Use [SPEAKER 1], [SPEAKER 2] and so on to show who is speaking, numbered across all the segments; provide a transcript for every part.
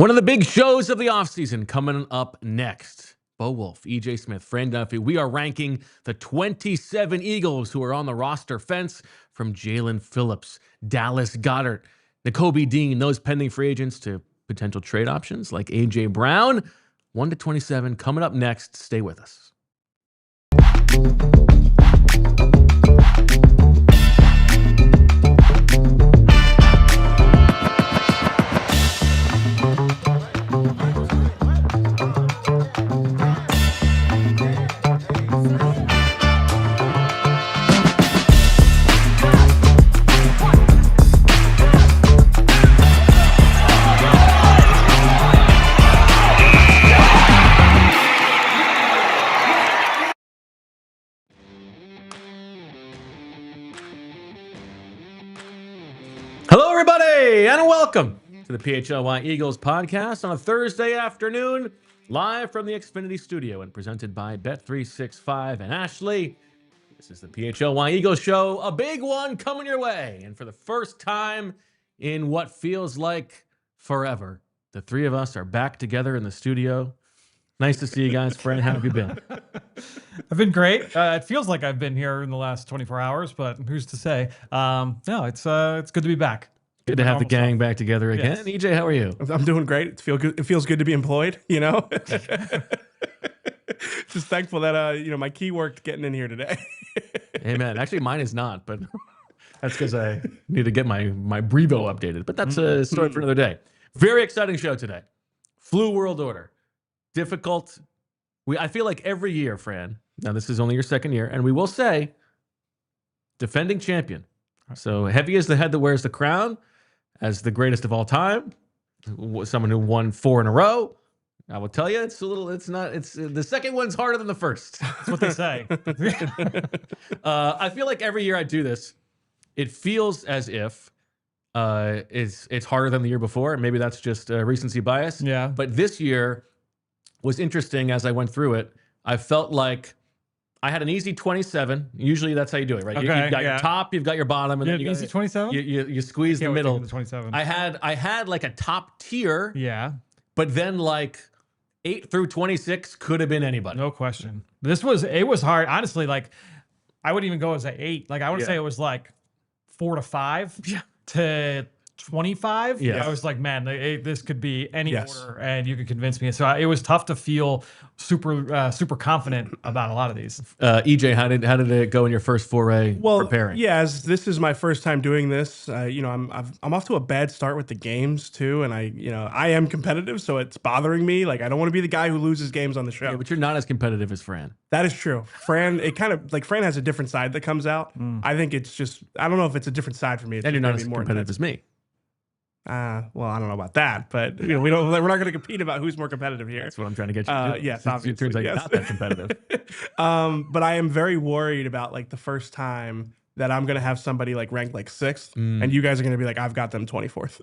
[SPEAKER 1] One of the big shows of the offseason coming up next. Bo Wolf, EJ Smith, Fran Duffy. We are ranking the 27 Eagles who are on the roster fence, from Jaelan Phillips, Dallas Goedert, Nakobe Dean, those pending free agents, to potential trade options like A.J. Brown. 1 to 27 coming up next. Stay with us. Hello, everybody, and welcome to the PHLY Eagles podcast on a Thursday afternoon, live from the Xfinity studio and presented by Bet365 and ALLCITY. This is the PHLY Eagles show, a big one coming your way. And for the first time in what feels like forever, the three of us are back together in the studio. Nice to see you guys. Fran, how have you been?
[SPEAKER 2] I've been great. It feels like I've been here in the last 24 hours, but who's to say? No, it's good to be back.
[SPEAKER 1] Good to have the gang back together again.
[SPEAKER 2] Yes.
[SPEAKER 1] EJ, how are you?
[SPEAKER 3] I'm doing great. It feels good to be employed, you know? Just thankful that, my key worked getting in here today.
[SPEAKER 1] Amen. Actually, mine is not, but that's because I need to get my Brevo updated. But that's a story for another day. Very exciting show today. Flu World Order. Difficult. I feel like every year, Fran, now this is only your second year, and we will say defending champion. So heavy is the head that wears the crown, as the greatest of all time, someone who won 4 in a row. I will tell you, it's the second one's harder than the first.
[SPEAKER 2] That's what they say.
[SPEAKER 1] I feel like every year I do this, it feels as if it's harder than the year before. Maybe that's just recency bias.
[SPEAKER 2] Yeah.
[SPEAKER 1] But this year was interesting as I went through it. I felt like I had an easy 27. Usually that's how you do it, right?
[SPEAKER 2] Okay,
[SPEAKER 1] You've got your top, you've got your bottom, and then you got
[SPEAKER 2] easy 27.
[SPEAKER 1] You squeeze the middle.
[SPEAKER 2] 27.
[SPEAKER 1] I had like a top tier,
[SPEAKER 2] Yeah,
[SPEAKER 1] but then like 8 through 26 could have been anybody.
[SPEAKER 2] no question. It was hard. Honestly, like I wouldn't even go as an 8. Like I would say it was like 4 to 5 to 25.
[SPEAKER 1] Yeah.
[SPEAKER 2] I was like, man, this could be any order, and you could convince me. So it was tough to feel super confident about a lot of these.
[SPEAKER 1] EJ, how did it go in your first foray preparing?
[SPEAKER 3] Yeah, as this is my first time doing this, I'm off to a bad start with the games too, and I am competitive, so it's bothering me. Like I don't want to be the guy who loses games on the show.
[SPEAKER 1] Yeah, but you're not as competitive as Fran.
[SPEAKER 3] That is true. Fran, Fran has a different side that comes out. I think it's just, I don't know if it's a different side for me. It's
[SPEAKER 1] And you're not as
[SPEAKER 3] more
[SPEAKER 1] competitive as me.
[SPEAKER 3] Well, I don't know about that, but we're not going to compete about who's more competitive here.
[SPEAKER 1] That's what I'm trying to get you to do.
[SPEAKER 3] Yes,
[SPEAKER 1] It
[SPEAKER 3] obviously.
[SPEAKER 1] turns out you're not that competitive.
[SPEAKER 3] But I am very worried about like the first time that I'm going to have somebody like ranked like 6th, and you guys are going to be like, I've got them 24th.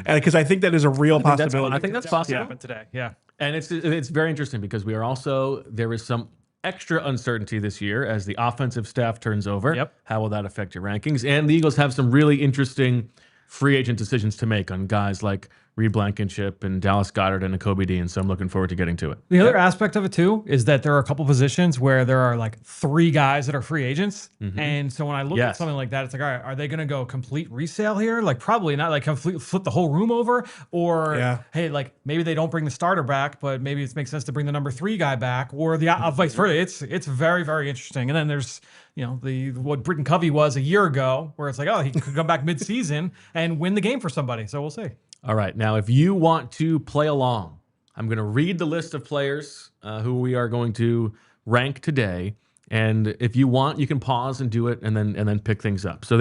[SPEAKER 3] And because I think that is a real possibility.
[SPEAKER 1] I think that's possible.
[SPEAKER 2] Happened today. Yeah.
[SPEAKER 1] And it's very interesting because there is some extra uncertainty this year as the offensive staff turns over.
[SPEAKER 2] Yep.
[SPEAKER 1] How will that affect your rankings? And the Eagles have some really interesting free agent decisions to make on guys like Reed Blankenship and Dallas Goedert and Nakobe Dean. So I'm looking forward to getting to it.
[SPEAKER 2] The other aspect of it too is that there are a couple positions where there are like 3 guys that are free agents, and so when I look at something like that, it's like, all right, are they going to go complete resale here? Like probably not. Like flip the whole room over, or hey, like maybe they don't bring the starter back, but maybe it makes sense to bring the number 3 guy back, or the vice versa. It's very, very interesting. And then there's what Britton Covey was a year ago, where it's like, oh, he could come back mid-season and win the game for somebody. So we'll see.
[SPEAKER 1] All right. Now, if you want to play along, I'm going to read the list of players who we are going to rank today. And if you want, you can pause and do it and then pick things up. So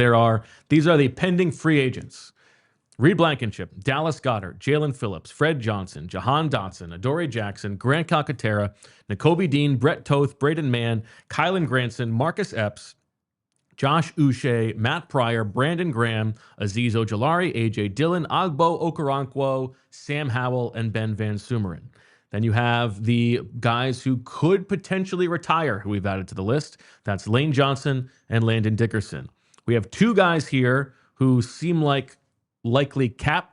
[SPEAKER 1] these are the pending free agents. Reed Blankenship, Dallas Goedert, Jaelan Phillips, Fred Johnson, Jahan Dotson, Adoree Jackson, Grant Calcaterra, Nakobe Dean, Brett Toth, Braden Mann, Kylan Granson, Marcus Epps, Josh Uche, Matt Pryor, Brandon Graham, Azeez Ojulari, A.J. Dillon, Agbo Okoronkwo, Sam Howell, and Ben Van Sumeren. Then you have the guys who could potentially retire, who we've added to the list. That's Lane Johnson and Landon Dickerson. We have 2 guys here who seem like likely cap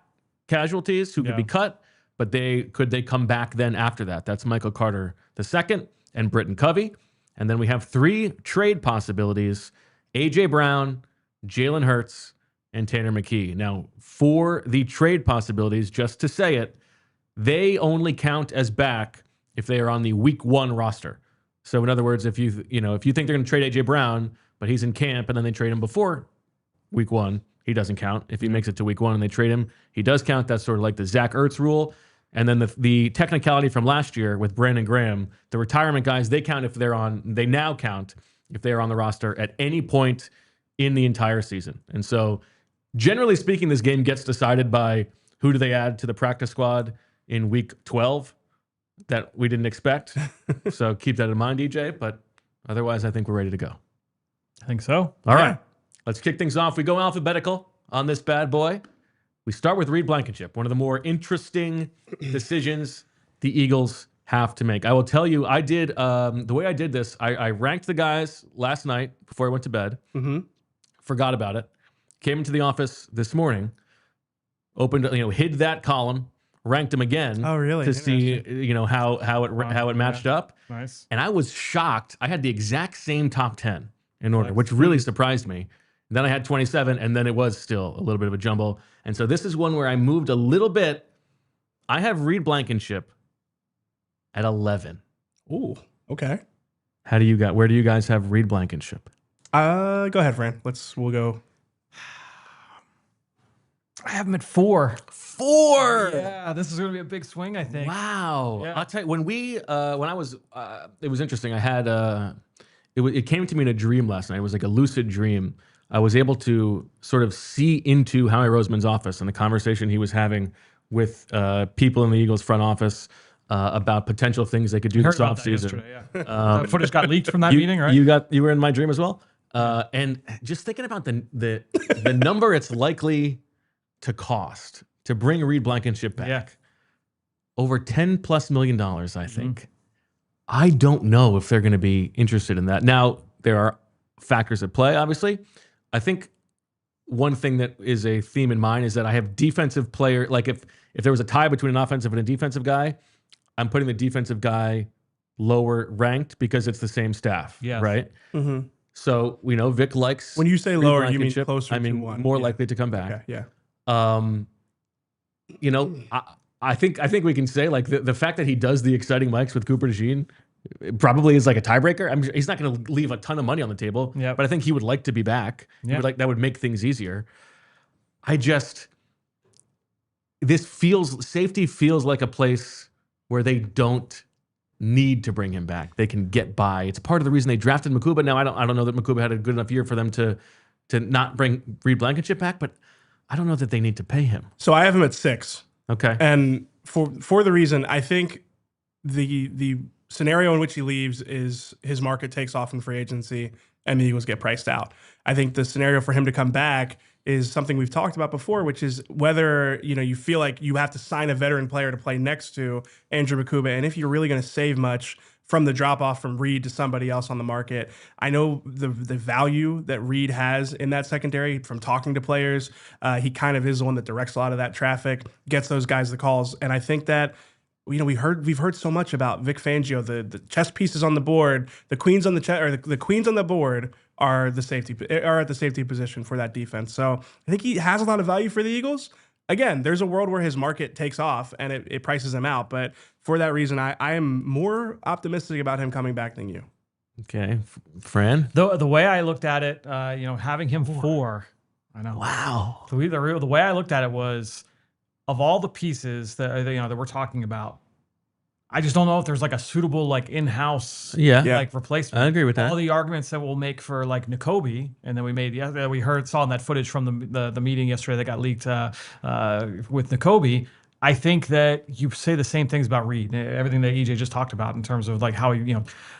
[SPEAKER 1] casualties who could be cut. but could they come back then after that? That's Michael Carter II and Britton Covey. And then we have 3 trade possibilities: A.J. Brown, Jalen Hurts, and Tanner McKee. Now, for the trade possibilities, just to say it, they only count as back if they are on the week 1 roster. So in other words, if you think they're going to trade A.J. Brown, but he's in camp and then they trade him before week 1, he doesn't count. If he makes it to week 1 and they trade him, he does count. That's sort of like the Zach Ertz rule. And then the technicality from last year with Brandon Graham, the retirement guys, they now count if they're on the roster at any point in the entire season. And so generally speaking, this game gets decided by who do they add to the practice squad in week 12 that we didn't expect. So keep that in mind, EJ. But otherwise, I think we're ready to go.
[SPEAKER 2] I think so.
[SPEAKER 1] All right. Let's kick things off. We go alphabetical on this bad boy. We start with Reed Blankenship, one of the more interesting decisions the Eagles have to make. I will tell you, I did the way I did this. I ranked the guys last night before I went to bed. Forgot about it. Came into the office this morning, opened, hid that column, ranked them again.
[SPEAKER 3] Oh, really?
[SPEAKER 1] To see, how it matched up.
[SPEAKER 2] Nice.
[SPEAKER 1] And I was shocked. I had the exact same top 10 in order, which really surprised me. Then I had 27, and then it was still a little bit of a jumble. And so this is one where I moved a little bit. I have Reed Blankenship at 11.
[SPEAKER 3] Ooh, okay.
[SPEAKER 1] Where do you guys have Reed Blankenship?
[SPEAKER 3] Go ahead, Fran. We'll go.
[SPEAKER 2] I have him at 4.
[SPEAKER 1] 4.
[SPEAKER 2] Yeah, this is going to be a big swing, I think.
[SPEAKER 1] Wow.
[SPEAKER 2] Yeah.
[SPEAKER 1] I'll tell you, it was interesting. I had, it came to me in a dream last night. It was like a lucid dream. I was able to sort of see into Howie Roseman's office and the conversation he was having with people in the Eagles front office about potential things they could do this offseason.
[SPEAKER 2] That footage got leaked from that meeting, right?
[SPEAKER 1] You were in my dream as well. And just thinking about the number it's likely to cost to bring Reed Blankenship back, over $10+ million, I think. I don't know if they're going to be interested in that. Now, there are factors at play, obviously. I think one thing that is a theme in mine is that I have defensive player. Like if there was a tie between an offensive and a defensive guy, I'm putting the defensive guy lower ranked because it's the same staff, right?
[SPEAKER 3] Mm-hmm.
[SPEAKER 1] So we know Vic likes.
[SPEAKER 3] When you say
[SPEAKER 1] Reed
[SPEAKER 3] lower, you mean
[SPEAKER 1] Blankenship.
[SPEAKER 3] closer to 1.
[SPEAKER 1] More likely to come back.
[SPEAKER 3] Okay, yeah.
[SPEAKER 1] I think we can say like the fact that he does the exciting mics with Cooper DeJean probably is like a tiebreaker. I mean, he's not going to leave a ton of money on the table, but I think he would like to be back. That would make things easier. Safety feels like a place where they don't need to bring him back. They can get by. It's part of the reason they drafted Nakobe. Now I don't know that Nakobe had a good enough year for them to not bring Reed Blankenship back, but I don't know that they need to pay him.
[SPEAKER 3] So I have him at 6.
[SPEAKER 1] Okay.
[SPEAKER 3] And for the reason, I think the scenario in which he leaves is his market takes off in free agency and the Eagles get priced out. I think the scenario for him to come back is something we've talked about before, which is whether you feel like you have to sign a veteran player to play next to Andrew Nakobe, and if you're really going to save much from the drop off from Reed to somebody else on the market. I know the value that Reed has in that secondary from talking to players. He kind of is the one that directs a lot of that traffic, gets those guys the calls, and I think that we've heard so much about Vic Fangio, the chess pieces on the board, the queens on the queens on the board are at the safety position for that defense. So I think he has a lot of value for the Eagles. Again, there's a world where his market takes off and it prices him out, but for that reason, I am more optimistic about him coming back than you.
[SPEAKER 1] Okay, Fran.
[SPEAKER 2] The way I looked at it, having him 4, I know.
[SPEAKER 1] Wow.
[SPEAKER 2] The way I looked at it was, of all the pieces that that we're talking about, I just don't know if there's like a suitable in-house replacement.
[SPEAKER 1] I agree with that.
[SPEAKER 2] All the arguments that we'll make for like Nakobe, and then we saw in that footage from the meeting yesterday that got leaked with Nakobe. I think that you say the same things about Reed, everything that EJ just talked about in terms of like how he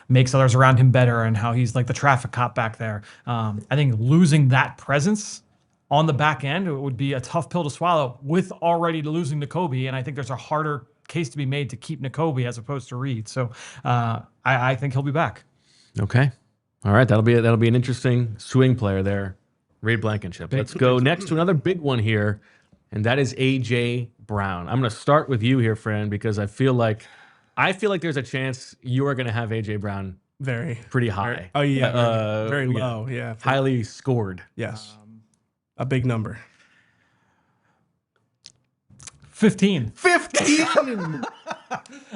[SPEAKER 2] makes others around him better and how he's like the traffic cop back there. I think losing that presence on the back end, it would be a tough pill to swallow with already losing Nakobe, and I think there's a harder case to be made to keep Nakobe as opposed to Reed. So I think he'll be back.
[SPEAKER 1] Okay. All right. That'll be an interesting swing player there, Reed Blankenship. Let's go next to another big one here, and that is A.J. Brown. I'm going to start with you here, Fran, because I feel like there's a chance you are going to have AJ Brown pretty high.
[SPEAKER 3] Oh yeah, very low. Yeah,
[SPEAKER 1] highly scored.
[SPEAKER 3] Yes, a big number.
[SPEAKER 2] 15.
[SPEAKER 1] 15.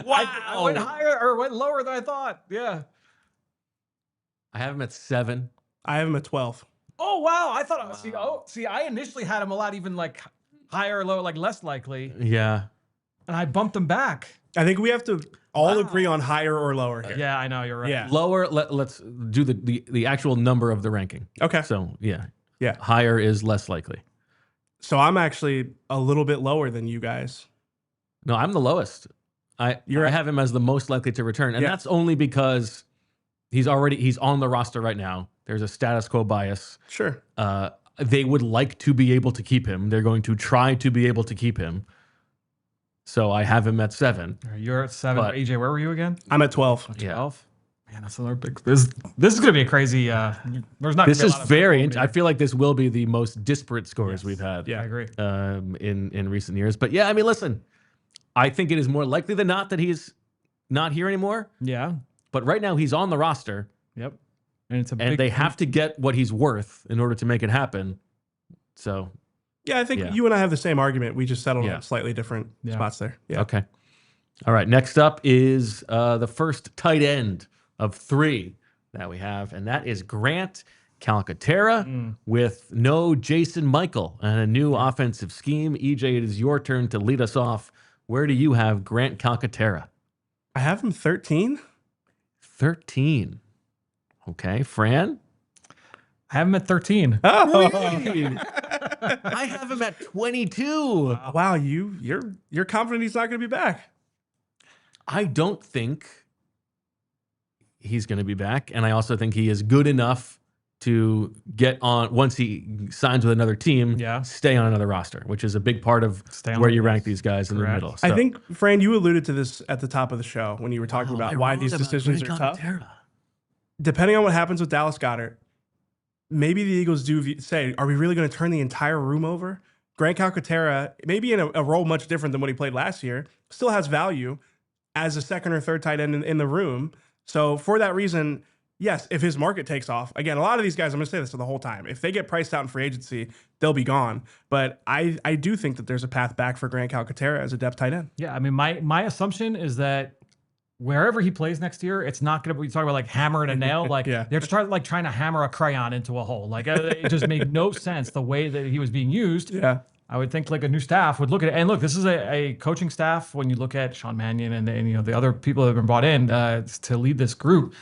[SPEAKER 1] Wow.
[SPEAKER 2] I went higher or went lower than I thought. Yeah.
[SPEAKER 1] I have him at 7.
[SPEAKER 3] I have him at 12.
[SPEAKER 2] Oh wow! I thought. See, I initially had him a lot even like higher or lower, like less likely.
[SPEAKER 1] Yeah.
[SPEAKER 2] And I bumped him back.
[SPEAKER 3] I think we have to all agree on higher or lower here.
[SPEAKER 2] Yeah, I know you're right.
[SPEAKER 3] Yeah.
[SPEAKER 1] Lower. Let's do the actual number of the ranking.
[SPEAKER 3] Okay.
[SPEAKER 1] So yeah.
[SPEAKER 3] Yeah.
[SPEAKER 1] Higher is less likely.
[SPEAKER 3] So I'm actually a little bit lower than you guys.
[SPEAKER 1] No, I'm the lowest. I have him as the most likely to return, and that's only because he's on the roster right now. There's a status quo bias.
[SPEAKER 3] Sure.
[SPEAKER 1] They would like to be able to keep him. They're going to try to be able to keep him. So I have him at 7.
[SPEAKER 2] You're at 7. AJ, where were you again?
[SPEAKER 3] I'm at 12.
[SPEAKER 2] 12. Man, that's another big. This is going to be a crazy. There's not.
[SPEAKER 1] This is very. I feel like this will be the most disparate scores we've had.
[SPEAKER 2] Yeah, I agree.
[SPEAKER 1] In recent years, but yeah, I mean, listen, I think it is more likely than not that he's not here anymore.
[SPEAKER 2] Yeah.
[SPEAKER 1] But right now he's on the roster.
[SPEAKER 2] Yep. And it's
[SPEAKER 1] they have to get what he's worth in order to make it happen. So.
[SPEAKER 3] Yeah, I think you and I have the same argument. We just settled on slightly different spots there. Yeah.
[SPEAKER 1] Okay. All right. Next up is the first tight end of 3 that we have, and that is Grant Calcaterra with no Jason Michael and a new offensive scheme. EJ, it is your turn to lead us off. Where do you have Grant Calcaterra?
[SPEAKER 3] I have him 13.
[SPEAKER 1] 13. Okay. Fran?
[SPEAKER 2] I have him at 13.
[SPEAKER 3] Oh.
[SPEAKER 1] I have him at 22.
[SPEAKER 3] Wow, you're confident he's not going to be back.
[SPEAKER 1] I don't think he's going to be back, and I also think he is good enough to get on once he signs with another team. Stay on another roster, which is a big part of where you rank these guys in the middle. So.
[SPEAKER 3] I think, Fran, you alluded to this at the top of the show when you were talking about why these decisions are tough. Depending on what happens with Dallas Goedert, maybe the Eagles do say, are we really going to turn the entire room over? Grant Calcaterra, maybe in a role much different than what he played last year, still has value as a second or third tight end in the room. So for that reason, yes, if his market takes off, again, a lot of these guys, I'm going to say this for the whole time, if they get priced out in free agency, they'll be gone. But I do think that there's a path back for Grant Calcaterra as a depth tight end.
[SPEAKER 2] Yeah, I mean, my assumption is that wherever he plays next year, it's not going to be talking about like hammering a nail. Like they're trying to hammer a crayon into a hole. Like it just made no sense the way that he was being used.
[SPEAKER 3] Yeah.
[SPEAKER 2] I would think like a new staff would look at it. And look, this is a coaching staff. When you look at Sean Mannion and the other people that have been brought in to lead this group,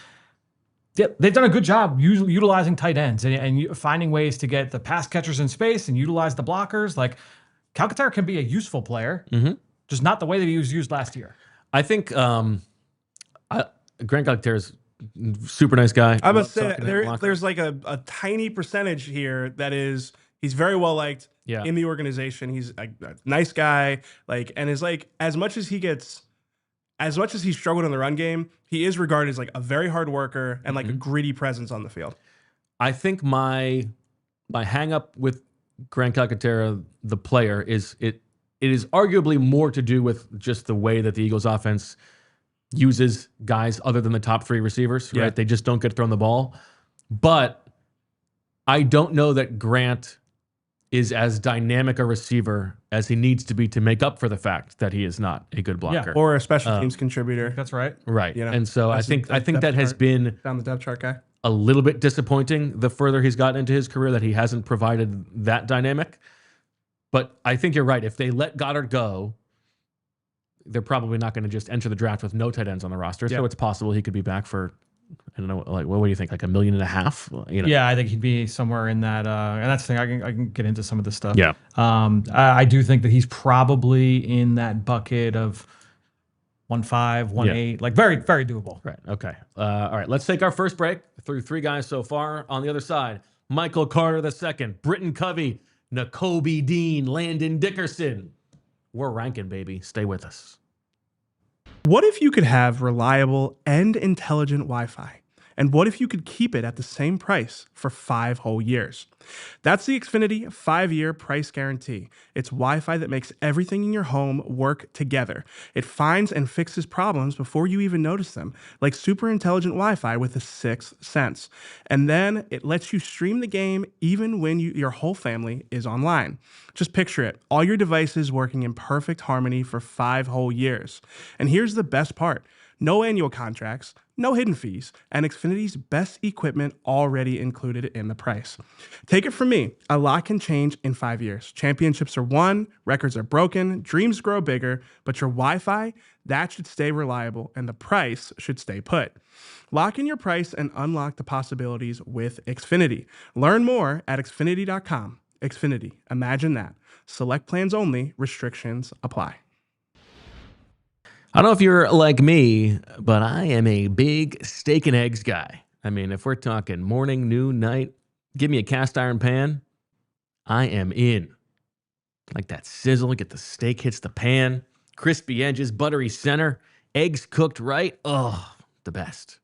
[SPEAKER 2] they've done a good job utilizing tight ends and finding ways to get the pass catchers in space and utilize the blockers. Like Calcaterra can be a useful player, just not the way that he was used last year.
[SPEAKER 1] I think Grant Calcaterra is super nice guy.
[SPEAKER 3] I must say there's like a tiny percentage here that is he's very well liked in the organization. He's a nice guy, and is like as much as he's struggled in the run game, he is regarded as like a very hard worker and like a gritty presence on the field.
[SPEAKER 1] I think my hang up with Grant Calcaterra, the player, is it is arguably more to do with just the way that the Eagles offense uses guys other than the top 3 receivers, right? They just don't get thrown the ball. But I don't know that Grant is as dynamic a receiver as he needs to be to make up for the fact that he is not a good blocker.
[SPEAKER 3] Or a special teams contributor.
[SPEAKER 2] That's right.
[SPEAKER 1] Right. And so I think that has been
[SPEAKER 3] down the depth chart guy.
[SPEAKER 1] A little bit disappointing the further he's gotten into his career that he hasn't provided that dynamic. But I think you're right. If they let Goedert go, they're probably not going to just enter the draft with no tight ends on the roster. So it's possible he could be back for, I don't know, like what do you think, like $1.5 million? You know?
[SPEAKER 2] Yeah, I think he'd be somewhere in that. And that's the thing. I can get into some of this stuff.
[SPEAKER 1] Yeah.
[SPEAKER 2] I do think that he's probably in that bucket of 1.5, 1.8, like very, very doable.
[SPEAKER 1] Right. Okay. All right. Let's take our first break through 3 guys so far. On the other side, Michael Carter II, Britton Covey, Nakobe Dean, Landon Dickerson. We're ranking, baby. Stay with us.
[SPEAKER 3] What if you could have reliable and intelligent Wi-Fi And what if you could keep it at the same price for 5 whole years? That's the Xfinity 5-year price guarantee. It's Wi-Fi that makes everything in your home work together. It finds and fixes problems before you even notice them, like super intelligent Wi-Fi with a 6th sense. And then it lets you stream the game even when your whole family is online. Just picture it, all your devices working in perfect harmony for 5 whole years. And here's the best part. No annual contracts, no hidden fees, and Xfinity's best equipment already included in the price. Take it from me, a lot can change in 5 years. Championships are won, records are broken, dreams grow bigger, but your Wi-Fi, that should stay reliable, and the price should stay put. Lock in your price and unlock the possibilities with Xfinity. Learn more at Xfinity.com. Xfinity, imagine that. Select plans only, restrictions apply.
[SPEAKER 1] I don't know if you're like me, but I am a big steak and eggs guy. I mean, if we're talking morning, noon, night, give me a cast iron pan, I am in. Like that sizzle, get the steak hits the pan, crispy edges, buttery center, eggs cooked right. Oh, the best.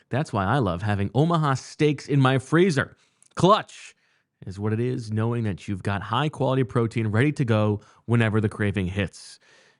[SPEAKER 1] That's why I love having Omaha steaks in my freezer. Clutch is what it is, knowing that you've got high quality protein ready to go whenever the craving hits.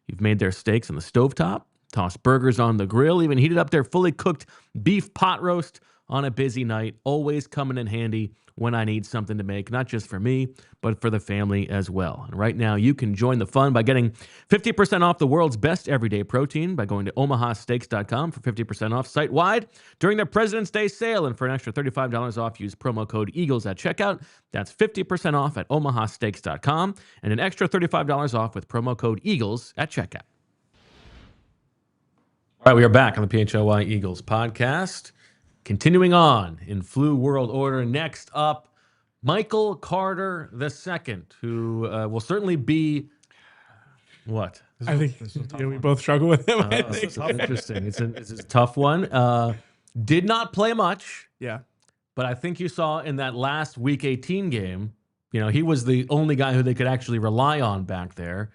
[SPEAKER 1] You've made their steaks on the stovetop, tossed burgers on the grill, even heated up their fully cooked beef pot roast on a busy night, always coming in handy when I need something to make, not just for me, but for the family as well. And right now, you can join the fun by getting 50% off the world's best everyday protein by going to omahasteaks.com for 50% off site-wide during their President's Day sale. And for an extra $35 off, use promo code EAGLES at checkout. That's 50% off at omahasteaks.com and an extra $35 off with promo code EAGLES at checkout. All right, we are back on the PHLY Eagles podcast. Continuing on in flu world order, next up, Michael Carter II, who will certainly be what?
[SPEAKER 3] I think we both struggle with him. I think.
[SPEAKER 1] It's interesting. It's a tough one. Did not play much.
[SPEAKER 3] Yeah.
[SPEAKER 1] But I think you saw in that last Week 18 game, he was the only guy who they could actually rely on back there.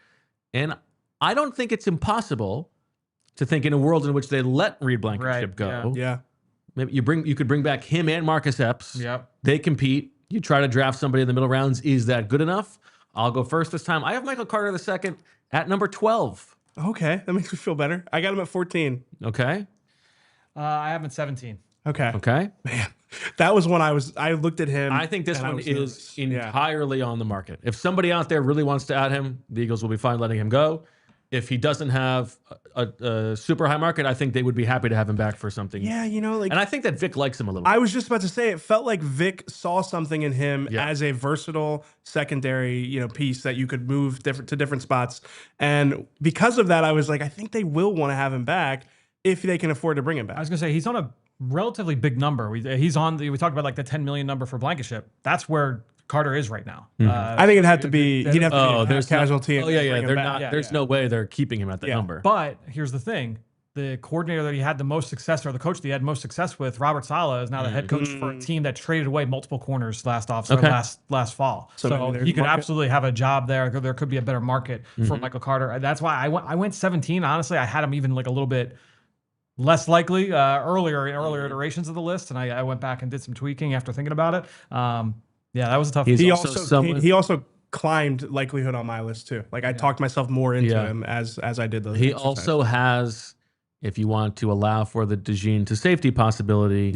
[SPEAKER 1] And I don't think it's impossible to think in a world in which they let Reed Blankenship go.
[SPEAKER 3] Yeah.
[SPEAKER 1] Maybe you could bring back him and Marcus Epps.
[SPEAKER 2] Yep. They
[SPEAKER 1] compete. You try to draft somebody in the middle rounds. Is that good enough? I'll go first this time. I have Michael Carter II at number 12.
[SPEAKER 3] Okay, that makes me feel better. I got him at 14.
[SPEAKER 1] Okay.
[SPEAKER 2] I have him at 17.
[SPEAKER 1] Okay.
[SPEAKER 3] Man, that was when I looked at him.
[SPEAKER 1] I think this one is entirely on the market. If somebody out there really wants to add him, the Eagles will be fine letting him go. If he doesn't have a super high market, I think they would be happy to have him back for something.
[SPEAKER 3] Yeah, and
[SPEAKER 1] I think that Vic likes him a little bit.
[SPEAKER 3] I was just about to say, it felt like Vic saw something in him as a versatile secondary, piece that you could move to different spots. And because of that, I was like, I think they will want to have him back if they can afford to bring him back.
[SPEAKER 2] I was going to say, he's on a relatively big number. We talked about like the 10 million number for Blankenship. That's where Carter is right now.
[SPEAKER 1] Mm-hmm.
[SPEAKER 3] I think it'd have to be. He'd have to be a casualty.
[SPEAKER 1] They're not. There's no way they're keeping him at that number.
[SPEAKER 2] But here's the thing: the coordinator that he had the most success, or the coach that he had most success with, Robert Saleh, is now the head coach for a team that traded away multiple corners last last fall. So he could absolutely have a job there. There could be a better market for Michael Carter. That's why I went 17. Honestly, I had him even like a little bit less likely earlier iterations of the list, and I went back and did some tweaking after thinking about it. Yeah, that was a tough one.
[SPEAKER 3] He also climbed likelihood on my list too. Like I talked myself more into him as I did those.
[SPEAKER 1] He also has, if you want to allow for the DeJean to safety possibility,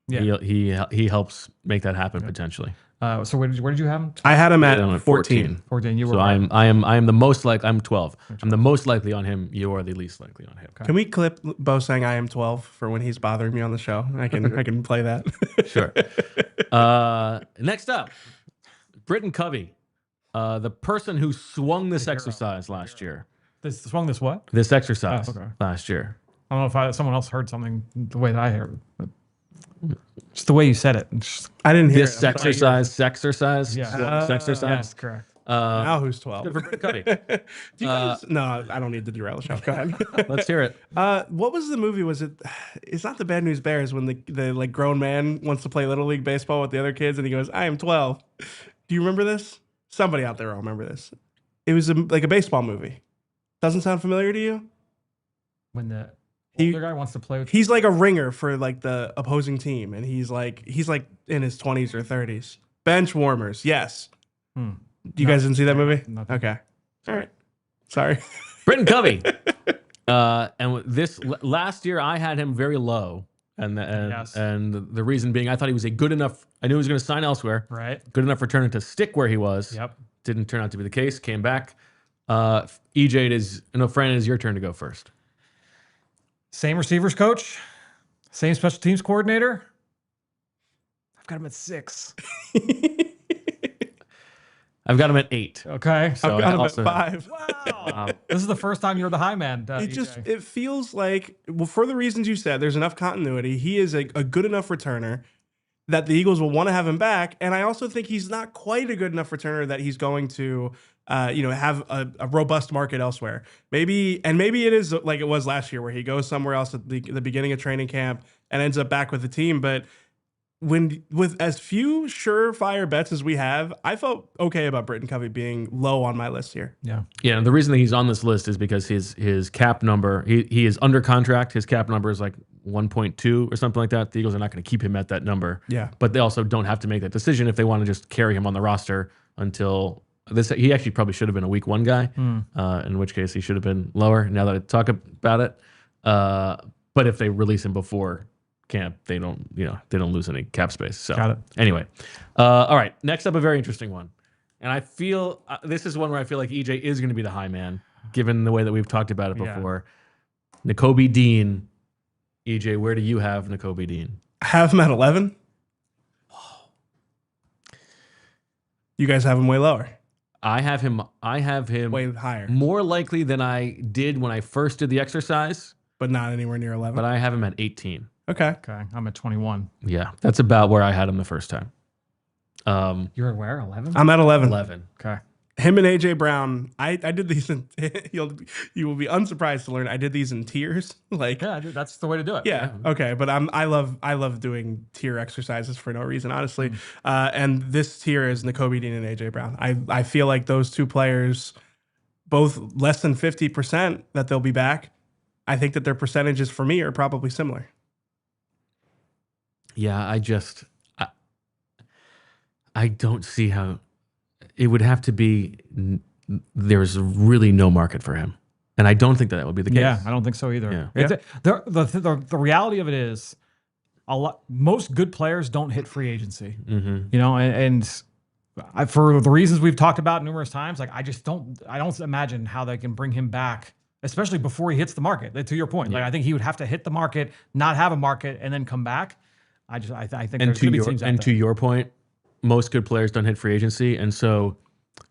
[SPEAKER 1] he helps make that happen potentially.
[SPEAKER 2] So where did you have him?
[SPEAKER 3] I had him at 14.
[SPEAKER 2] 14. You were.
[SPEAKER 1] So right. I am the most likely. I'm 12. I'm the most likely on him. You are the least likely on him.
[SPEAKER 3] Okay. Can we clip Bo saying I am 12 for when he's bothering me on the show? I can play that.
[SPEAKER 1] Sure. Next up, Britton Covey, the person who swung this exercise last year.
[SPEAKER 2] Swung this what?
[SPEAKER 1] This exercise last year.
[SPEAKER 2] I don't know if someone else heard something the way that I heard it. But just the way you said it.
[SPEAKER 3] I didn't hear
[SPEAKER 1] this exercise.
[SPEAKER 2] Yeah.
[SPEAKER 1] Sexercise.
[SPEAKER 2] Yes, correct.
[SPEAKER 3] Now who's 12?
[SPEAKER 1] Good for Britton Covey.
[SPEAKER 3] Do you guys, no, I don't need to derail the show. Go ahead.
[SPEAKER 1] Let's hear it.
[SPEAKER 3] What was the movie? Was it? It's not the Bad News Bears when the like grown man wants to play Little League baseball with the other kids and he goes, "I am 12." Do you remember this? Somebody out there will remember this. It was like a baseball movie. Doesn't sound familiar to you?
[SPEAKER 2] When older guy wants to play with.
[SPEAKER 3] He's like a ringer for like the opposing team, and he's like in his 20s or 30s. Bench warmers, yes. You guys didn't see that movie?
[SPEAKER 2] Nothing.
[SPEAKER 3] Okay, all right. Sorry.
[SPEAKER 1] Britton Covey. And this last year, I had him very low, and the reason being, I thought he was a good enough. I knew he was going to sign elsewhere.
[SPEAKER 2] Right.
[SPEAKER 1] Good enough returner to stick where he was.
[SPEAKER 2] Yep.
[SPEAKER 1] Didn't turn out to be the case. Came back. Fran, it is your turn to go first.
[SPEAKER 2] Same receivers coach, same special teams coordinator. I've got him at 6.
[SPEAKER 1] I've got him at 8.
[SPEAKER 2] Okay.
[SPEAKER 3] So I've got him at 5.
[SPEAKER 2] Wow. This is the first time you're the high man.
[SPEAKER 3] It feels like, well, for the reasons you said, there's enough continuity. He is a good enough returner that the Eagles will want to have him back. And I also think he's not quite a good enough returner that he's going to, have a robust market elsewhere. Maybe it is like it was last year where he goes somewhere else at the beginning of training camp and ends up back with the team. But with as few surefire bets as we have, I felt okay about Britton Covey being low on my list here.
[SPEAKER 2] Yeah.
[SPEAKER 1] Yeah. And the reason that he's on this list is because his cap number, he is under contract. His cap number is like 1.2 or something like that. The Eagles are not going to keep him at that number.
[SPEAKER 3] Yeah.
[SPEAKER 1] But they also don't have to make that decision if they want to just carry him on the roster until this. He actually probably should have been a week 1 guy, in which case he should have been lower. Now that I talk about it, but if they release him before camp, they don't lose any cap space. So
[SPEAKER 2] got it.
[SPEAKER 1] Anyway, all right. Next up, a very interesting one, and I feel this is one where I feel like EJ is going to be the high man, given the way that we've talked about it before. Yeah. Nakobe Dean. EJ, where do you have Nakobe Dean?
[SPEAKER 3] I have him at 11. You guys have him way lower.
[SPEAKER 1] I have him
[SPEAKER 3] way higher.
[SPEAKER 1] More likely than I did when I first did the exercise.
[SPEAKER 3] But not anywhere near 11.
[SPEAKER 1] But I have him at 18.
[SPEAKER 3] Okay.
[SPEAKER 2] I'm at 21.
[SPEAKER 1] Yeah, that's about where I had him the first time.
[SPEAKER 2] You're at where? 11?
[SPEAKER 3] I'm at 11.
[SPEAKER 1] 11.
[SPEAKER 2] Okay.
[SPEAKER 3] Him and AJ Brown, I did these in, you will be unsurprised to learn I did these in tiers. Like,
[SPEAKER 2] yeah, that's the way to do it.
[SPEAKER 3] Yeah. Okay. But I love doing tier exercises for no reason, honestly. And this tier is Nakobe Dean and AJ Brown. I feel like those two players, both less than 50% that they'll be back. I think that their percentages for me are probably similar.
[SPEAKER 1] Yeah, I don't see how it would have to be. There's really no market for him, and I don't think that would be the case.
[SPEAKER 2] Yeah, I don't think so either.
[SPEAKER 1] Yeah.
[SPEAKER 2] The reality of it is, most good players don't hit free agency. And for the reasons we've talked about numerous times, like I don't imagine how they can bring him back, especially before he hits the market. To your point, like I think he would have to hit the market, not have a market, and then come back. I think. And
[SPEAKER 1] to your point, most good players don't hit free agency, and so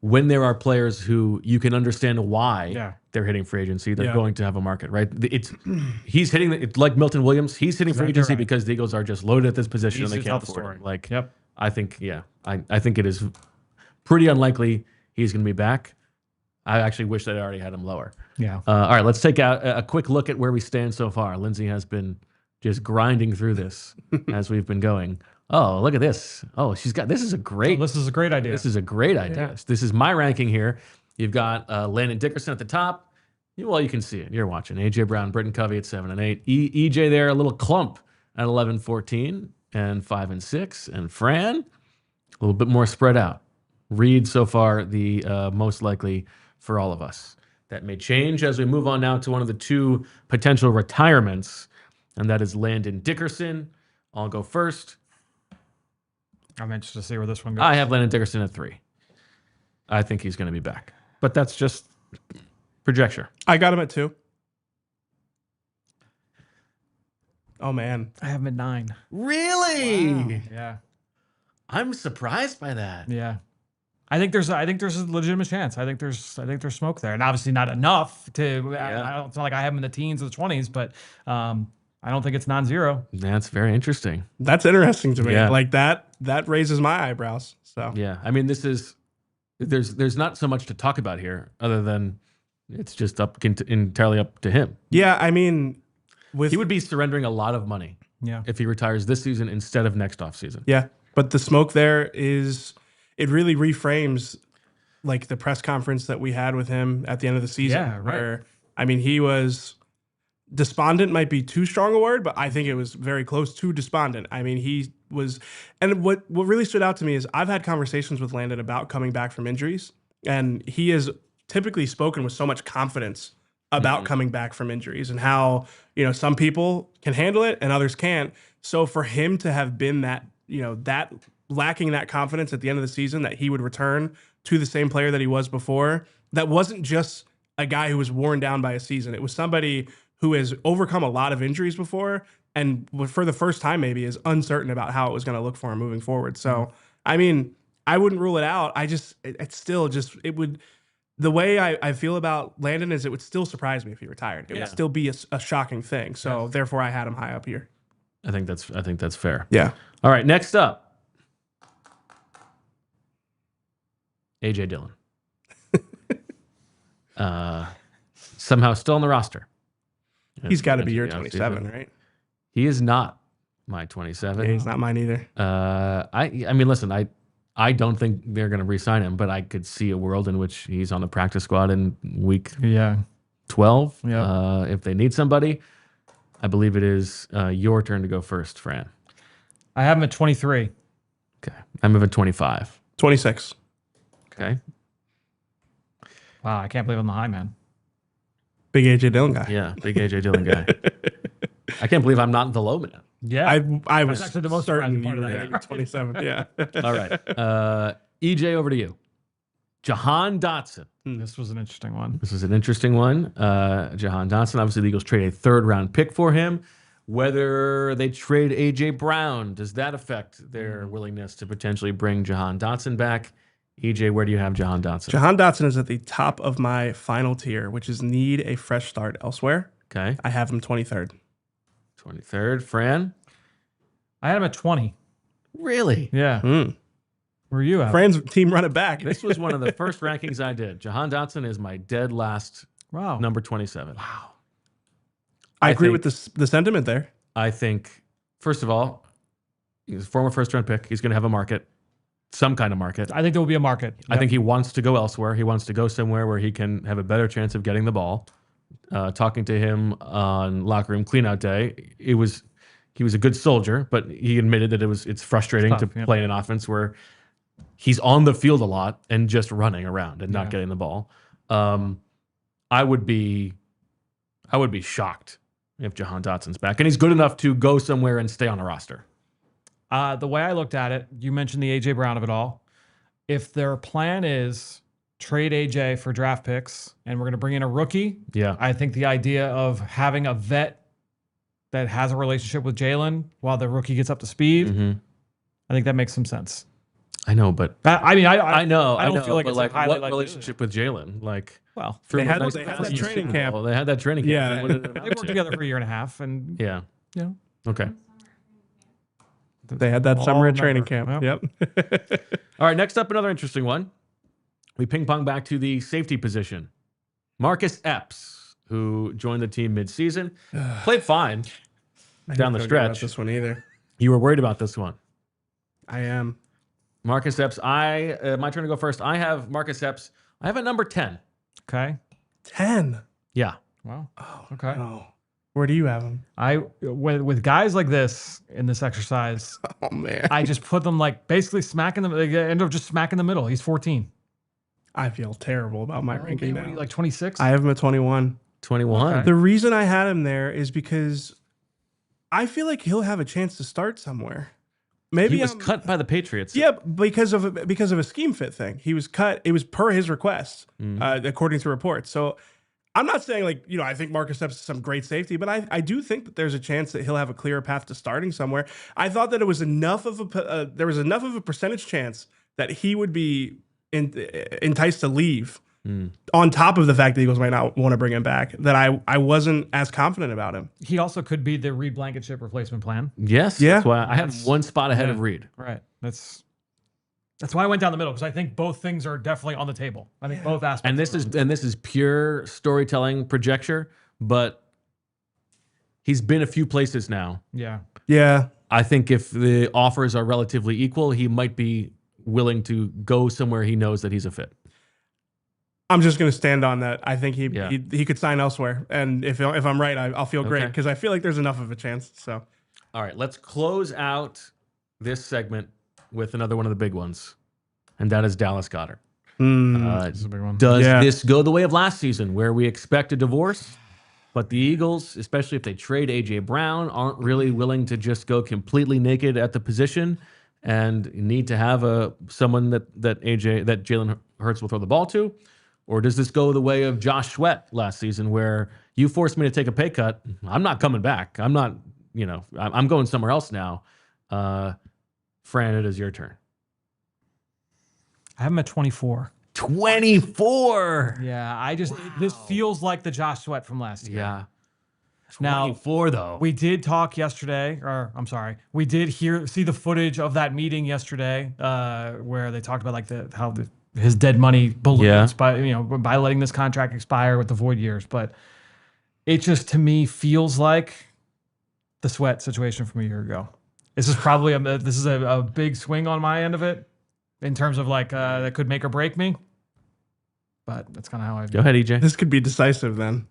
[SPEAKER 1] when there are players who you can understand why they're hitting free agency, they're going to have a market, right? He's hitting it's like Milton Williams. He's hitting free agency because the Eagles are just loaded at this position and they can't afford it. Like, I think it is pretty unlikely he's going to be back. I actually wish that I already had him lower.
[SPEAKER 2] Yeah.
[SPEAKER 1] All right, let's take a quick look at where we stand so far. Lindsay has been just grinding through this as we've been going. Oh, look at this. Oh, this is a great
[SPEAKER 2] idea.
[SPEAKER 1] This is a great idea. Yeah. This is my ranking here. You've got Landon Dickerson at the top. Well, you can see it. You're watching. AJ Brown, Britton Covey at 7 and 8. EJ there, a little clump at 11, 14, and 5 and 6. And Fran, a little bit more spread out. Reed so far the most likely for all of us. That may change as we move on now to one of the 2 potential retirements, and that is Landon Dickerson. I'll go first.
[SPEAKER 2] I'm interested to see where this one goes.
[SPEAKER 1] I have Landon Dickerson at 3. I think he's going to be back, but that's just projection.
[SPEAKER 3] I got him at 2. Oh man,
[SPEAKER 2] I have him at 9.
[SPEAKER 1] Really?
[SPEAKER 2] Wow. Yeah.
[SPEAKER 1] I'm surprised by that.
[SPEAKER 2] Yeah. I think there's a legitimate chance. I think there's smoke there, and obviously not enough to. It's not like I have him in the teens or the 20s, but I don't think it's non-zero.
[SPEAKER 1] That's very interesting.
[SPEAKER 3] That's interesting to me.
[SPEAKER 1] Yeah.
[SPEAKER 3] Like that raises my eyebrows. So
[SPEAKER 1] yeah, I mean, there's not so much to talk about here other than it's just entirely up to him.
[SPEAKER 3] Yeah, I mean,
[SPEAKER 1] he would be surrendering a lot of money.
[SPEAKER 2] Yeah.
[SPEAKER 1] If he retires this season instead of next offseason.
[SPEAKER 3] Yeah, but the smoke there it really reframes like the press conference that we had with him at the end of the season.
[SPEAKER 2] Yeah, right.
[SPEAKER 3] Where, I mean, he was despondent might be too strong a word, but I think it was very close to despondent. I mean, he was, and what really stood out to me is I've had conversations with Landon about coming back from injuries, and he has typically spoken with so much confidence about coming back from injuries and how, some people can handle it and others can't. So for him to have been that, that lacking that confidence at the end of the season that he would return to the same player that he was before, that wasn't just a guy who was worn down by a season. It was somebody who has overcome a lot of injuries before and for the first time maybe is uncertain about how it was going to look for him moving forward. So, I mean, I wouldn't rule it out. It would, the way I feel about Landon is it would still surprise me if he retired. It would still be a shocking thing. So therefore I had him high up here.
[SPEAKER 1] I think that's fair.
[SPEAKER 3] Yeah.
[SPEAKER 1] All right, next up, AJ Dillon. Somehow still on the roster.
[SPEAKER 3] He's got to be your 27, right?
[SPEAKER 1] He is not my 27.
[SPEAKER 3] Yeah, he's not mine either.
[SPEAKER 1] I mean, listen, I don't think they're going to re-sign him, but I could see a world in which he's on the practice squad in week 12. If they need somebody, I believe it is your turn to go first, Fran.
[SPEAKER 2] I have him at 23.
[SPEAKER 1] Okay. I'm moving 25.
[SPEAKER 3] 26.
[SPEAKER 1] Okay.
[SPEAKER 2] Wow, I can't believe I'm the high man.
[SPEAKER 3] Big AJ Dillon guy.
[SPEAKER 1] Yeah, big AJ Dillon guy. I can't believe I'm not the low man.
[SPEAKER 2] Yeah.
[SPEAKER 3] I was
[SPEAKER 2] actually the most
[SPEAKER 3] certain
[SPEAKER 2] surprising part
[SPEAKER 3] you
[SPEAKER 2] of
[SPEAKER 3] were
[SPEAKER 2] that.
[SPEAKER 3] 27. Yeah.
[SPEAKER 1] All right. EJ, over to you. Jahan Dotson.
[SPEAKER 2] This was an interesting one.
[SPEAKER 1] This is an interesting one. Jahan Dotson. Obviously, the Eagles trade a third-round pick for him. Whether they trade A.J. Brown, does that affect their willingness to potentially bring Jahan Dotson back? EJ, where do you have Jahan Dotson?
[SPEAKER 3] Jahan Dotson is at the top of my final tier, which is need a fresh start elsewhere.
[SPEAKER 1] Okay.
[SPEAKER 3] I have him 23rd.
[SPEAKER 1] 23rd. Fran?
[SPEAKER 2] I had him at 20.
[SPEAKER 1] Really?
[SPEAKER 2] Yeah. Where are you at?
[SPEAKER 3] Fran's team run it back.
[SPEAKER 1] This was one of the first rankings I did. Jahan Dotson is my dead last number 27.
[SPEAKER 2] Wow.
[SPEAKER 3] I agree with the sentiment there.
[SPEAKER 1] I think, first of all, he's a former first-round pick. He's going to have a market. Some kind of market.
[SPEAKER 2] I think there will be a market.
[SPEAKER 1] I think he wants to go elsewhere. He wants to go somewhere where he can have a better chance of getting the ball. Talking to him on locker room cleanout day, he was a good soldier, but he admitted that it's frustrating to play in an offense where he's on the field a lot and just running around and not getting the ball. I would be shocked if Jahan Dotson's back, and he's good enough to go somewhere and stay on a roster.
[SPEAKER 2] The way I looked at it, you mentioned the A.J. Brown of it all. If their plan is trade A.J. for draft picks and we're going to bring in a rookie, I think the idea of having a vet that has a relationship with Jalen while the rookie gets up to speed, I think that makes some sense.
[SPEAKER 1] I know, but
[SPEAKER 2] I mean, I
[SPEAKER 1] know,
[SPEAKER 2] I don't feel like
[SPEAKER 1] but
[SPEAKER 2] it's
[SPEAKER 1] like
[SPEAKER 2] highly
[SPEAKER 1] what relationship with Jalen? Like,
[SPEAKER 2] well,
[SPEAKER 3] they had that training camp.
[SPEAKER 1] They had that training camp.
[SPEAKER 3] Yeah,
[SPEAKER 2] they worked together for a year and a half, and
[SPEAKER 1] Okay.
[SPEAKER 3] They had that summer at training camp. Yep.
[SPEAKER 1] All right, next up, another interesting one. We ping pong back to the safety position. Marcus Epps, who joined the team mid-season, played fine down the stretch.
[SPEAKER 3] This one either.
[SPEAKER 1] You were worried about this one.
[SPEAKER 3] I am.
[SPEAKER 1] Marcus Epps. My turn to go first. I have Marcus Epps. I have a number 10.
[SPEAKER 2] Okay.
[SPEAKER 3] 10.
[SPEAKER 1] Yeah.
[SPEAKER 2] Wow.
[SPEAKER 3] Oh,
[SPEAKER 2] okay.
[SPEAKER 3] No. Where do you have him?
[SPEAKER 2] With guys like this in this exercise,
[SPEAKER 3] oh man,
[SPEAKER 2] I just put them like basically smacking them. They end up just smacking the middle. He's 14.
[SPEAKER 3] I feel terrible about my ranking now.
[SPEAKER 2] Like 26.
[SPEAKER 3] I have him at 21.
[SPEAKER 1] 21.
[SPEAKER 2] Okay.
[SPEAKER 3] The reason I had him there is because I feel like he'll have a chance to start somewhere. Maybe
[SPEAKER 1] he was cut by the Patriots.
[SPEAKER 3] Yeah, because of a scheme fit thing. He was cut. It was per his request, according to reports. So I'm not saying I think Marcus Epps is some great safety, but I do think that there's a chance that he'll have a clearer path to starting somewhere. I thought that it was enough of a percentage chance that he would be enticed to leave. On top of the fact that the Eagles might not want to bring him back, that I wasn't as confident about him.
[SPEAKER 2] He also could be the Reed Blankenship replacement plan.
[SPEAKER 1] Yes.
[SPEAKER 3] Yeah.
[SPEAKER 1] That's why I had one spot ahead of Reed.
[SPEAKER 2] Right. That's why I went down the middle, because I think both things are definitely on the table. I think both aspects.
[SPEAKER 1] And this is pure storytelling projecture, but he's been a few places now.
[SPEAKER 2] Yeah.
[SPEAKER 3] Yeah.
[SPEAKER 1] I think if the offers are relatively equal, he might be willing to go somewhere he knows that he's a fit.
[SPEAKER 3] I'm just going to stand on that. I think he could sign elsewhere, and if I'm right, I'll feel great because I feel like there's enough of a chance. So,
[SPEAKER 1] all right, let's close out this segment with another one of the big ones, and that is Dallas Goedert.
[SPEAKER 2] This is a big one.
[SPEAKER 1] Does this go the way of last season, where we expect a divorce, but the Eagles, especially if they trade A.J. Brown, aren't really willing to just go completely naked at the position and need to have someone that Jalen Hurts will throw the ball to? Or does this go the way of Josh Sweat last season, where you forced me to take a pay cut? I'm not coming back. I'm not, I'm going somewhere else now. Fran, it is your turn.
[SPEAKER 2] I have him at 24.
[SPEAKER 1] 24.
[SPEAKER 2] Yeah, this feels like the Josh Sweat from last year.
[SPEAKER 1] Yeah.
[SPEAKER 2] 24
[SPEAKER 1] though.
[SPEAKER 2] We did talk yesterday, or I'm sorry, we did see the footage of that meeting yesterday, where they talked about like how his dead money balloons by letting this contract expire with the void years. But it just to me feels like the Sweat situation from a year ago. This is probably a big swing on my end of it in terms of like that could make or break me. But that's kind of how I
[SPEAKER 1] go ahead, EJ.
[SPEAKER 3] This could be decisive then.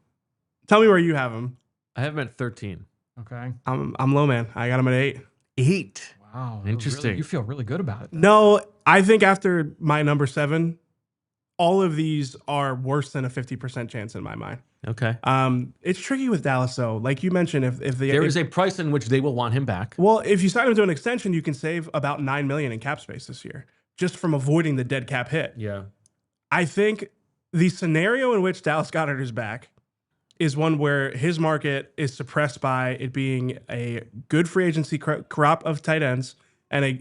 [SPEAKER 3] Tell me where you have him.
[SPEAKER 1] I have him at 13.
[SPEAKER 2] Okay.
[SPEAKER 3] I'm low, man. I got him at 8.
[SPEAKER 1] 8.
[SPEAKER 2] Wow.
[SPEAKER 1] Interesting.
[SPEAKER 2] Really, you feel really good about it.
[SPEAKER 3] No, I think after my number 7, all of these are worse than a 50% chance in my mind.
[SPEAKER 1] Okay.
[SPEAKER 3] It's tricky with Dallas though. Like you mentioned, if
[SPEAKER 1] there is a price in which they will want him back.
[SPEAKER 3] Well, if you sign him to an extension, you can save about $9 million in cap space this year just from avoiding the dead cap hit.
[SPEAKER 1] Yeah.
[SPEAKER 3] I think the scenario in which Dallas Goedert is back is one where his market is suppressed by it being a good free agency crop of tight ends, and I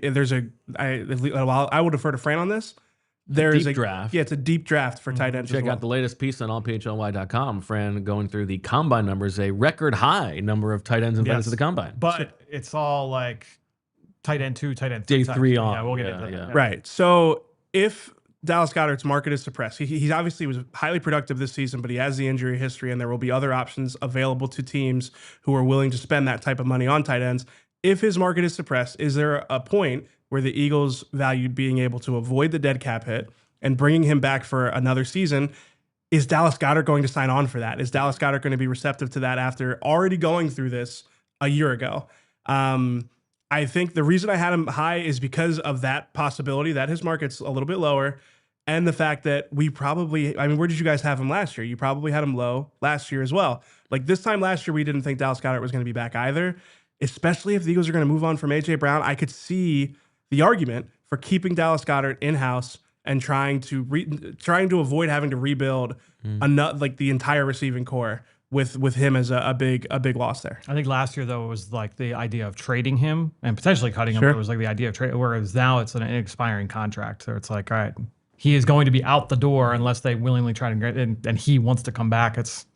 [SPEAKER 3] will defer to Fran on this. There's a
[SPEAKER 1] draft.
[SPEAKER 3] Yeah, it's a deep draft for tight ends.
[SPEAKER 1] Check out the latest piece on allphly.com. Fran going through the combine numbers, a record high number of tight ends invited to the combine.
[SPEAKER 2] But it's all like tight end 2, tight end
[SPEAKER 1] 3. Day 3 on.
[SPEAKER 2] Yeah, we'll get into that.
[SPEAKER 3] Right. So if Dallas Goedert's market is suppressed, he obviously was highly productive this season, but he has the injury history, and there will be other options available to teams who are willing to spend that type of money on tight ends. If his market is suppressed, is there a point where the Eagles valued being able to avoid the dead cap hit and bringing him back for another season? Is Dallas Goedert going to sign on for that? Is Dallas Goedert going to be receptive to that after already going through this a year ago? I think the reason I had him high is because of that possibility that his market's a little bit lower, and the fact that where did you guys have him last year? You probably had him low last year as well. Like this time last year, we didn't think Dallas Goedert was going to be back either, especially if the Eagles are going to move on from A.J. Brown. I could see the argument for keeping Dallas Goedert in-house and trying to avoid having to rebuild the entire receiving core with him as a big loss there.
[SPEAKER 2] I think last year though it was like the idea of trading him and potentially cutting him. It was like the idea of trade, whereas now it's an expiring contract. So it's like, all right, he is going to be out the door unless they willingly try to get in, and he wants to come back. It's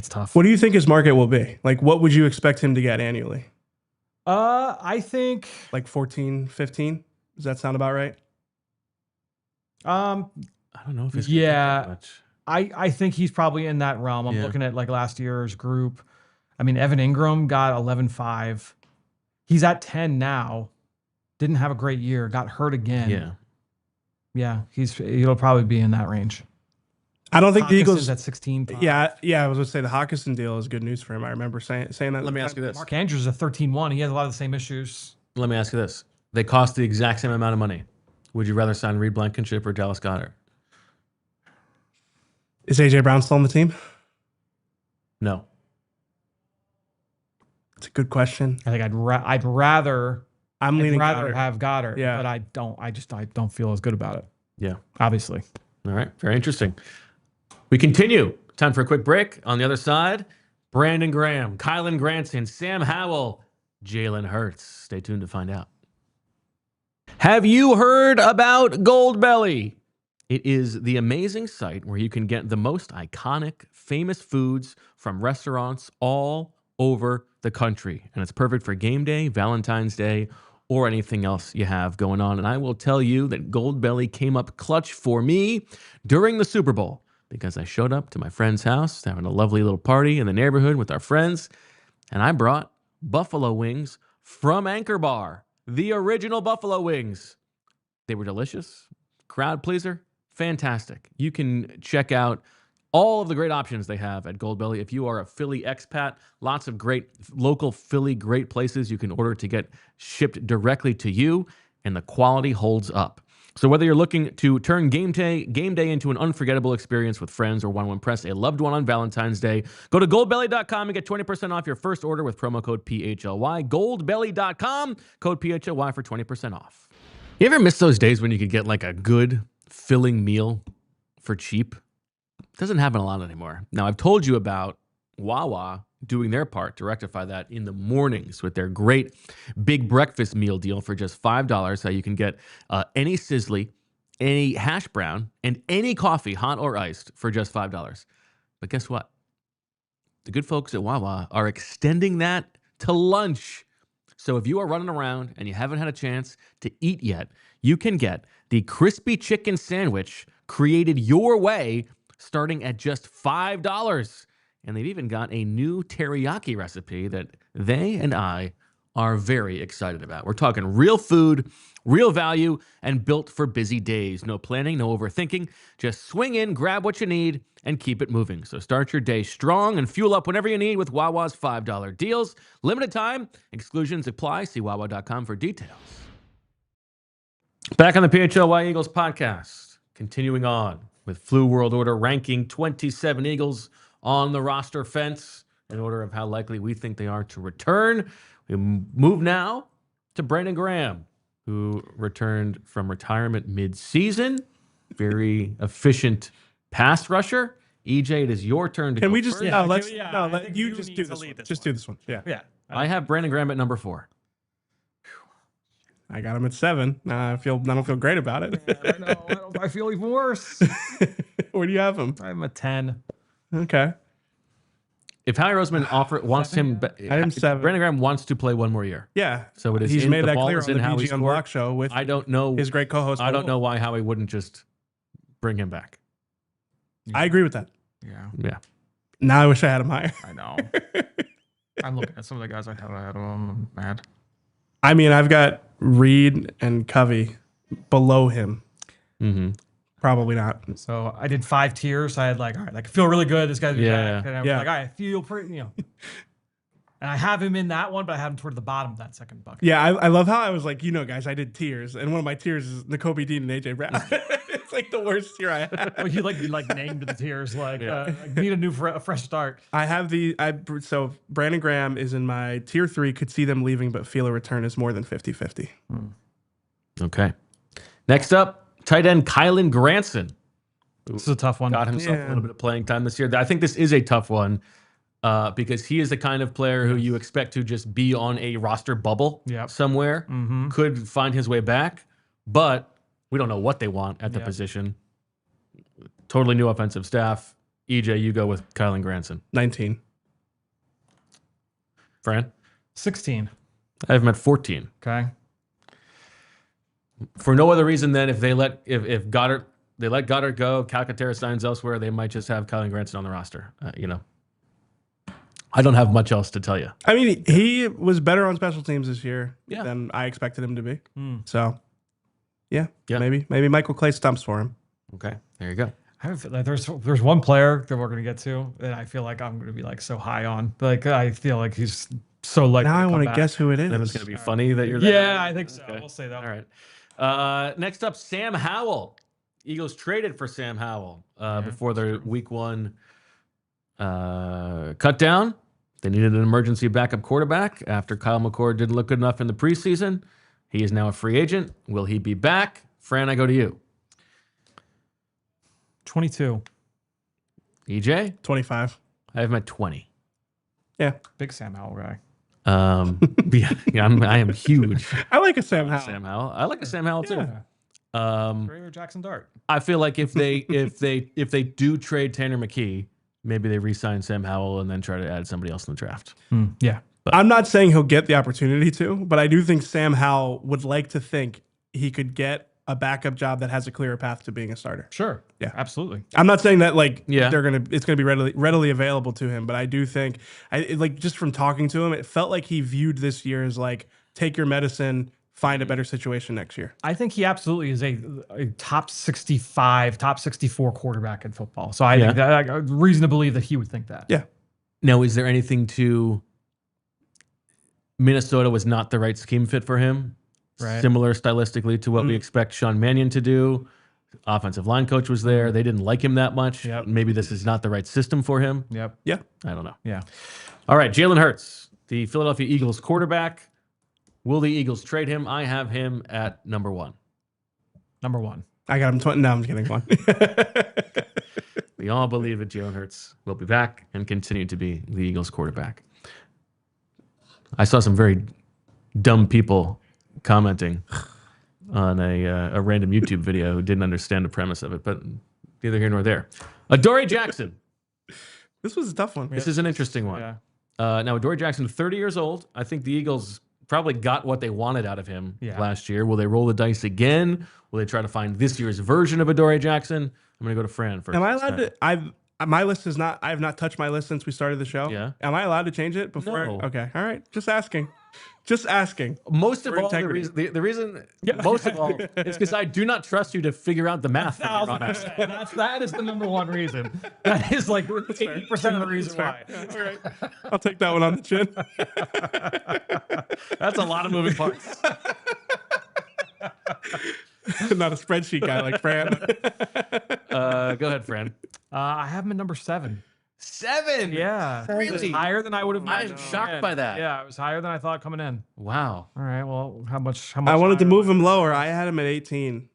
[SPEAKER 2] tough.
[SPEAKER 3] What do you think his market will be? Like, what would you expect him to get annually?
[SPEAKER 2] I think
[SPEAKER 3] like 14, 15. Does that sound about right?
[SPEAKER 1] I don't know if it's
[SPEAKER 2] much. I think he's probably in that realm. I'm looking at like last year's group. I mean, Evan Ingram got 11.5. He's at 10 now. Didn't have a great year. Got hurt again. Yeah. He'll probably be in that range.
[SPEAKER 3] I don't think the Eagles
[SPEAKER 2] at 16.
[SPEAKER 3] Yeah. I was going to say the Hawkinson deal is good news for him. I remember saying that.
[SPEAKER 1] Let me ask you this:
[SPEAKER 2] Mark Andrews is a 13-1. He has a lot of the same issues.
[SPEAKER 1] Let me ask you this: they cost the exact same amount of money. Would you rather sign Reed Blankenship or Dallas Goedert?
[SPEAKER 3] Is A.J. Brown still on the team?
[SPEAKER 1] No.
[SPEAKER 3] It's a good question.
[SPEAKER 2] I think I'd rather have Goedert, but I don't feel as good about it.
[SPEAKER 1] Yeah.
[SPEAKER 2] Obviously.
[SPEAKER 1] All right. Very interesting. We continue. Time for a quick break. On the other side, Brandon Graham, Kylan Granson, Sam Howell, Jalen Hurts. Stay tuned to find out. Have you heard about Goldbelly? It is the amazing site where you can get the most iconic, famous foods from restaurants all over the country. And it's perfect for game day, Valentine's Day, or anything else you have going on. And I will tell you that Goldbelly came up clutch for me during the Super Bowl because I showed up to my friend's house having a lovely little party in the neighborhood with our friends, and I brought buffalo wings from Anchor Bar, the original buffalo wings. They were delicious, crowd pleaser, fantastic. You can check out all of the great options they have at Goldbelly. If you are a Philly expat, lots of great local Philly great places you can order to get shipped directly to you, and the quality holds up. So whether you're looking to turn game day into an unforgettable experience with friends or want to impress a loved one on Valentine's Day, go to goldbelly.com and get 20% off your first order with promo code PHLY. Goldbelly.com, code PHLY for 20% off. You ever miss those days when you could get like a good filling meal for cheap? It doesn't happen a lot anymore. Now, I've told you about Wawa doing their part to rectify that in the mornings with their great big breakfast meal deal for just $5. How you can get any sizzly, any hash brown, and any coffee, hot or iced, for just $5. But guess what? The good folks at Wawa are extending that to lunch. So if you are running around and you haven't had a chance to eat yet, you can get the crispy chicken sandwich created your way starting at just $5. And they've even got a new teriyaki recipe that they and I are very excited about. We're talking real food, real value, and built for busy days. No planning, no overthinking. Just swing in, grab what you need, and keep it moving. So start your day strong and fuel up whenever you need with Wawa's $5 deals. Limited time. Exclusions apply. See wawa.com for details. Back on the PHLY Eagles podcast. Continuing on with Flu World Order ranking 27 Eagles on the roster fence in order of how likely we think they are to return. We move now to Brandon Graham, who returned from retirement mid-season. Very efficient pass rusher. EJ, it is your turn to
[SPEAKER 3] Can
[SPEAKER 1] go
[SPEAKER 3] we just
[SPEAKER 1] first.
[SPEAKER 3] let you just do this one. Just do this one. Yeah.
[SPEAKER 1] I have Brandon Graham at number 4.
[SPEAKER 3] I got him at 7. I don't feel great about it.
[SPEAKER 2] I know. I feel even worse.
[SPEAKER 3] Where do you have him?
[SPEAKER 2] I'm a 10.
[SPEAKER 3] Okay.
[SPEAKER 1] If Howie Roseman wants him,
[SPEAKER 3] I am 7.
[SPEAKER 1] Brandon Graham wants to play one more year.
[SPEAKER 3] Yeah.
[SPEAKER 1] So it is.
[SPEAKER 3] He's made
[SPEAKER 1] the
[SPEAKER 3] that
[SPEAKER 1] ball
[SPEAKER 3] clear
[SPEAKER 1] is
[SPEAKER 3] on
[SPEAKER 1] in
[SPEAKER 3] the
[SPEAKER 1] Howie's
[SPEAKER 3] BG Unblocked show with
[SPEAKER 1] I don't know
[SPEAKER 3] his great co-host.
[SPEAKER 1] I don't know why Howie wouldn't just bring him back.
[SPEAKER 3] I agree with that.
[SPEAKER 1] Yeah.
[SPEAKER 3] Now I wish I had him higher.
[SPEAKER 2] I know. I'm looking at some of the guys I have ahead of him. I'm mad.
[SPEAKER 3] I mean, I've got Reed and Covey below him.
[SPEAKER 1] Mm-hmm.
[SPEAKER 3] Probably not.
[SPEAKER 2] So I did 5 tiers. I had like, all right, like I feel really good. This guy's back. And I was
[SPEAKER 3] Yeah.
[SPEAKER 2] like, all right, I feel pretty, And I have him in that one, but I have him toward the bottom of that second bucket.
[SPEAKER 3] Yeah, I love how I was like, guys, I did tiers, and one of my tiers is Nakobe Dean and AJ Brown. It's like the worst tier I have.
[SPEAKER 2] Well, you named the tiers like need a new a fresh start.
[SPEAKER 3] I have so Brandon Graham is in my tier 3. Could see them leaving, but feel a return is more than 50-50.
[SPEAKER 1] Okay. Next up, tight end Kylan Granson.
[SPEAKER 2] This is a tough one.
[SPEAKER 1] Got himself a little bit of playing time this year. I think this is a tough one because he is the kind of player who you expect to just be on a roster bubble somewhere.
[SPEAKER 2] Mm-hmm.
[SPEAKER 1] Could find his way back, but we don't know what they want at the position. Totally new offensive staff. EJ, you go with Kylan Granson.
[SPEAKER 3] 19.
[SPEAKER 1] Fran?
[SPEAKER 2] 16.
[SPEAKER 1] I have him at 14.
[SPEAKER 2] Okay.
[SPEAKER 1] For no other reason than if Goedert let Goedert go, Calcaterra signs elsewhere, they might just have Kylan Granson on the roster. I don't have much else to tell you.
[SPEAKER 3] I mean, he was better on special teams this year than I expected him to be. So, yeah. Maybe Michael Clay stumps for him.
[SPEAKER 1] Okay, there you go.
[SPEAKER 2] There's one player that we're gonna get to that I feel like I'm gonna be like so high on. Like I feel like he's so likely.
[SPEAKER 3] Now I
[SPEAKER 2] want
[SPEAKER 3] to guess who it is.
[SPEAKER 1] Then it's gonna be funny that you're there.
[SPEAKER 2] Yeah, I think so.
[SPEAKER 1] Okay.
[SPEAKER 2] We'll say that.
[SPEAKER 1] All right. Next up, Sam Howell. Eagles traded for Sam Howell before their week 1 cut down. They needed an emergency backup quarterback after Kyle McCord didn't look good enough in the preseason. He is now a free agent. Will he be back? Fran, I go to you.
[SPEAKER 2] 22.
[SPEAKER 1] EJ?
[SPEAKER 3] 25.
[SPEAKER 1] I have him at 20.
[SPEAKER 3] Yeah.
[SPEAKER 2] Big Sam Howell guy.
[SPEAKER 1] I am huge.
[SPEAKER 3] I like a Sam Howell.
[SPEAKER 1] I like a Sam Howell too.
[SPEAKER 2] Or Jackson Dart.
[SPEAKER 1] I feel like if they do trade Tanner McKee, maybe they re-sign Sam Howell and then try to add somebody else in the draft.
[SPEAKER 2] Yeah.
[SPEAKER 1] But
[SPEAKER 3] I'm not saying he'll get the opportunity to, but I do think Sam Howell would like to think he could get a backup job that has a clearer path to being a starter.
[SPEAKER 2] Sure.
[SPEAKER 3] Yeah.
[SPEAKER 2] Absolutely.
[SPEAKER 3] I'm not saying that it's gonna be readily available to him, but I do think just from talking to him, it felt like he viewed this year as like take your medicine, find a better situation next year.
[SPEAKER 2] I think he absolutely is a top 65, top 64 quarterback in football. So I think that reason to believe that he would think that.
[SPEAKER 3] Yeah.
[SPEAKER 1] Now, is there anything to Minnesota was not the right scheme fit for him?
[SPEAKER 2] Right.
[SPEAKER 1] Similar stylistically to what we expect Sean Mannion to do. Offensive line coach was there. They didn't like him that much.
[SPEAKER 2] Yep.
[SPEAKER 1] Maybe this is not the right system for him.
[SPEAKER 2] Yep.
[SPEAKER 3] Yeah.
[SPEAKER 1] I don't know.
[SPEAKER 2] Yeah.
[SPEAKER 1] All right, Jalen Hurts, the Philadelphia Eagles quarterback. Will the Eagles trade him? I have him at number 1.
[SPEAKER 2] Number 1.
[SPEAKER 3] I got him 20. No, I'm kidding. Come on.
[SPEAKER 1] We all believe that Jalen Hurts will be back and continue to be the Eagles quarterback. I saw some very dumb people commenting on a random YouTube video who didn't understand the premise of it, but neither here nor there. Adoree Jackson.
[SPEAKER 3] This was a tough one.
[SPEAKER 1] This is an interesting one.
[SPEAKER 2] Yeah.
[SPEAKER 1] Now, Adoree Jackson, 30 years old. I think the Eagles probably got what they wanted out of him last year. Will they roll the dice again? Will they try to find this year's version of Adoree Jackson? I'm going to go to Fran first.
[SPEAKER 3] Am I allowed to? My list is not. I have not touched my list since we started the show.
[SPEAKER 1] Yeah.
[SPEAKER 3] Am I allowed to change it before?
[SPEAKER 1] No.
[SPEAKER 3] Okay. All right. Just asking. Just asking.
[SPEAKER 1] Most of
[SPEAKER 3] For
[SPEAKER 1] all,
[SPEAKER 3] integrity.
[SPEAKER 1] the reason most of all is because I do not trust you to figure out the math.
[SPEAKER 2] That is the number 1 reason. That is like 80% of the reason why.
[SPEAKER 3] All right. I'll take that one on the chin.
[SPEAKER 1] That's a lot of moving parts.
[SPEAKER 3] Not a spreadsheet guy like Fran.
[SPEAKER 1] Go ahead, Fran.
[SPEAKER 2] I have him at number 7.
[SPEAKER 1] 7?
[SPEAKER 2] Yeah.
[SPEAKER 1] Really?
[SPEAKER 2] It was higher than I would have
[SPEAKER 1] I'm
[SPEAKER 2] imagined.
[SPEAKER 1] shocked by that.
[SPEAKER 2] Yeah, it was higher than I thought coming in.
[SPEAKER 1] Wow.
[SPEAKER 2] All right. Well, how much?
[SPEAKER 3] I wanted to move him lower. I had him at 18.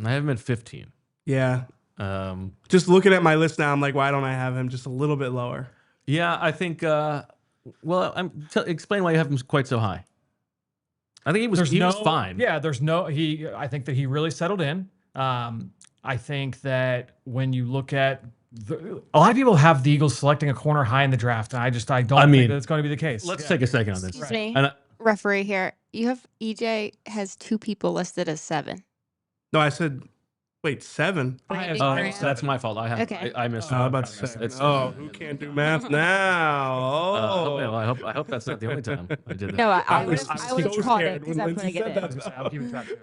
[SPEAKER 1] I have him at 15.
[SPEAKER 3] Yeah.
[SPEAKER 1] Um,
[SPEAKER 3] Just looking at my list now, I'm like, why don't I have him just a little bit lower?
[SPEAKER 1] yeah, I think. Well, explain why you have him quite so high. I think he was fine.
[SPEAKER 2] Yeah, I think that he really settled in. I think that when you look at a lot of people have the Eagles selecting a corner high in the draft, and I don't think that's going to be the case.
[SPEAKER 1] Let's take a second on this.
[SPEAKER 4] Excuse me, referee here. You have EJ has 2 people listed as 7.
[SPEAKER 3] No, I said, wait, 7?
[SPEAKER 1] Oh, that's my fault. I missed.
[SPEAKER 3] I'm about to say. Who can't do math now?
[SPEAKER 1] Well, I hope that's not the only time I did that.
[SPEAKER 4] No, I would have
[SPEAKER 3] so
[SPEAKER 4] caught
[SPEAKER 3] scared
[SPEAKER 4] it
[SPEAKER 3] when
[SPEAKER 4] because I'm
[SPEAKER 3] Lindsay
[SPEAKER 4] going to get
[SPEAKER 3] said
[SPEAKER 4] it.
[SPEAKER 3] that.
[SPEAKER 2] I'll keep it track too.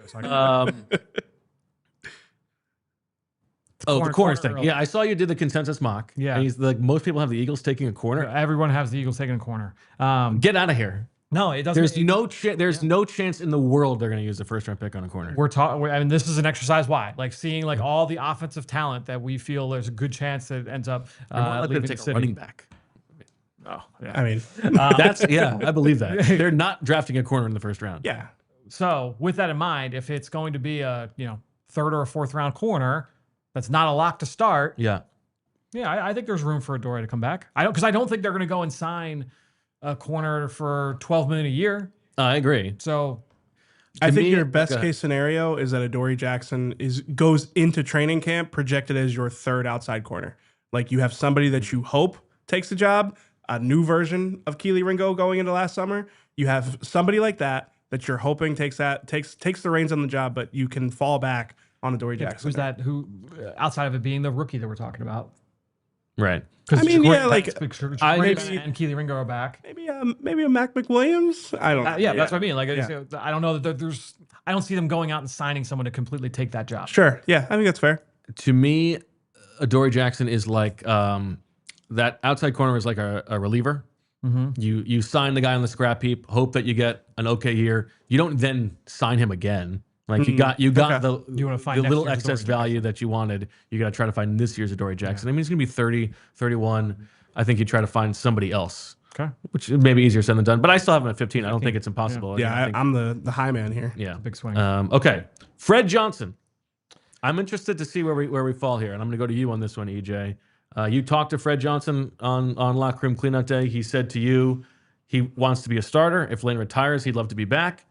[SPEAKER 1] The corner thing. Yeah, I saw you did the consensus mock.
[SPEAKER 2] Yeah.
[SPEAKER 1] And he's like, most people have the Eagles taking a corner.
[SPEAKER 2] Everyone has the Eagles taking a corner.
[SPEAKER 1] Get out of here.
[SPEAKER 2] No, it doesn't.
[SPEAKER 1] There's no chance in the world they're going to use the first round pick on a corner.
[SPEAKER 2] We're talking. I mean, this is an exercise. Why? Like seeing like all the offensive talent that we feel there's a good chance that it ends up leaving
[SPEAKER 1] to
[SPEAKER 2] the
[SPEAKER 1] take
[SPEAKER 2] city.
[SPEAKER 1] a running back.
[SPEAKER 2] Oh, yeah.
[SPEAKER 3] I mean,
[SPEAKER 1] I believe that. They're not drafting a corner in the first round.
[SPEAKER 3] yeah.
[SPEAKER 2] So with that in mind, if it's going to be a 3rd or a 4th round corner, that's not a lock to start.
[SPEAKER 1] Yeah.
[SPEAKER 2] Yeah, I think there's room for Adoree to come back. I don't think they're going to go and sign a corner for $12 million a year.
[SPEAKER 1] I agree.
[SPEAKER 2] So
[SPEAKER 3] I think your best case scenario is that Adoree Jackson goes into training camp projected as your 3rd outside corner. Like you have somebody that you hope takes the job, a new version of Keely Ringo going into last summer. You have somebody like that you're hoping takes the reins on the job, but you can fall back on Adoree Jackson.
[SPEAKER 2] Who's that? Who outside of it being the rookie that we're talking about?
[SPEAKER 1] Right.
[SPEAKER 3] I mean, yeah, like
[SPEAKER 2] and Keely Ringo are back.
[SPEAKER 3] Maybe a Mac McWilliams. I don't know.
[SPEAKER 2] Yeah, that's what I mean. Like, I don't know that I don't see them going out and signing someone to completely take that job.
[SPEAKER 3] Sure. Yeah, I think that's fair.
[SPEAKER 1] To me, Adoree Jackson is like that outside corner is like a reliever.
[SPEAKER 2] Mm-hmm.
[SPEAKER 1] You sign the guy on the scrap heap, hope that you get an okay year. You don't then sign him again. Like you got the little excess value that you wanted. You got to try to find this year's Adoree Jackson. I mean, he's going to be 30, 31. I think you try to find somebody else.
[SPEAKER 2] Okay.
[SPEAKER 1] Which is maybe easier said than done. But I still have him at 15. I don't think it's impossible.
[SPEAKER 3] Yeah, I'm the high man here.
[SPEAKER 1] Yeah.
[SPEAKER 2] Big swing.
[SPEAKER 1] Okay. Fred Johnson. I'm interested to see where we fall here. And I'm going to go to you on this one, EJ. You talked to Fred Johnson on Locker Room Cleanup Day. He said to you he wants to be a starter. If Lane retires, he'd love to be back.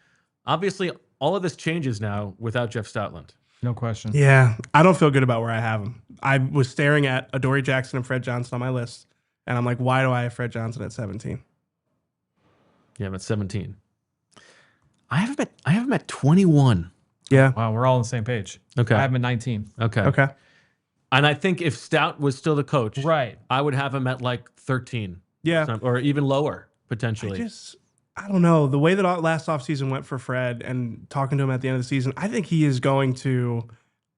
[SPEAKER 1] Obviously, all of this changes now without Jeff Stoutland.
[SPEAKER 2] No question.
[SPEAKER 3] Yeah, I don't feel good about where I have him. I was staring at Adoree Jackson and Fred Johnson on my list, and I'm like, why do I have Fred Johnson at 17?
[SPEAKER 1] You have him at 17. I have him at 21.
[SPEAKER 3] Yeah.
[SPEAKER 2] Wow, we're all on the same page.
[SPEAKER 1] Okay.
[SPEAKER 2] I have him at 19.
[SPEAKER 3] Okay.
[SPEAKER 1] And I think if Stout was still the coach,
[SPEAKER 2] right,
[SPEAKER 1] I would have him at like 13.
[SPEAKER 3] Yeah.
[SPEAKER 1] Or even lower, potentially.
[SPEAKER 3] I don't know. The way that last offseason went for Fred and talking to him at the end of the season, I think he is going to,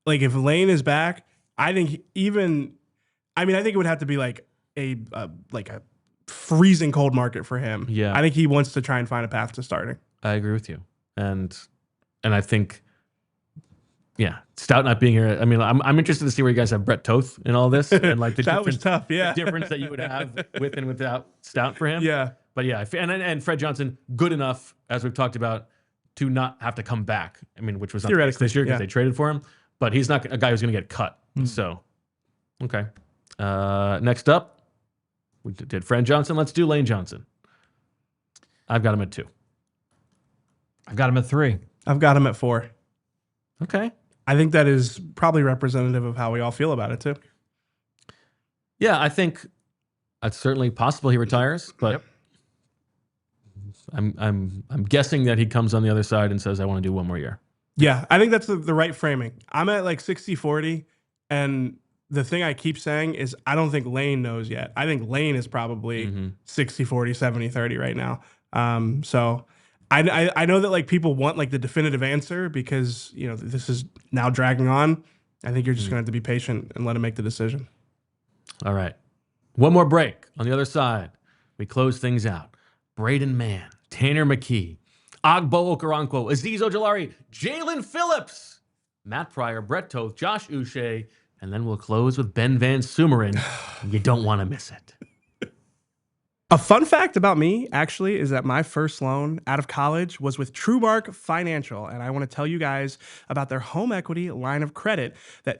[SPEAKER 3] like, if Lane is back, I think I think it would have to be like a freezing cold market for him.
[SPEAKER 1] Yeah.
[SPEAKER 3] I think he wants to try and find a path to starting.
[SPEAKER 1] I agree with you. And I think, yeah, Stout not being here. I mean, I'm interested to see where you guys have Brett Toth in all this and like the
[SPEAKER 3] that was tough. Yeah,
[SPEAKER 1] the difference that you would have with and without Stout for him.
[SPEAKER 3] Yeah,
[SPEAKER 1] but yeah, and Fred Johnson good enough, as we've talked about, to not have to come back. I mean, which was not theoretically this year because they traded for him, but he's not a guy who's going to get cut. So, okay. Next up, we did Fran Johnson. Let's do Lane Johnson. I've got him at 2.
[SPEAKER 2] I've got him at 3.
[SPEAKER 3] I've got him at 4.
[SPEAKER 1] Okay.
[SPEAKER 3] I think that is probably representative of how we all feel about it too.
[SPEAKER 1] Yeah, I think it's certainly possible he retires, but I'm guessing that he comes on the other side and says, I want to do one more year.
[SPEAKER 3] Yeah, I think that's the right framing. I'm at like 60-40, and the thing I keep saying is I don't think Lane knows yet. I think Lane is probably 60-40, 70-30 right now. So I know that like people want like the definitive answer because, you know, this is now dragging on. I think you're just going to have to be patient and let him make the decision.
[SPEAKER 1] All right. One more break. On the other side, we close things out. Braden Mann, Tanner McKee, Agbo Okoronkwo, Azeez Ojulari, Jaelan Phillips, Matt Pryor, Brett Toth, Josh Uche, and then we'll close with Ben Van Sumeren. You don't want to miss it.
[SPEAKER 3] A fun fact about me, actually, is that my first loan out of college was with TrueMark Financial, and I want to tell you guys about their home equity line of credit that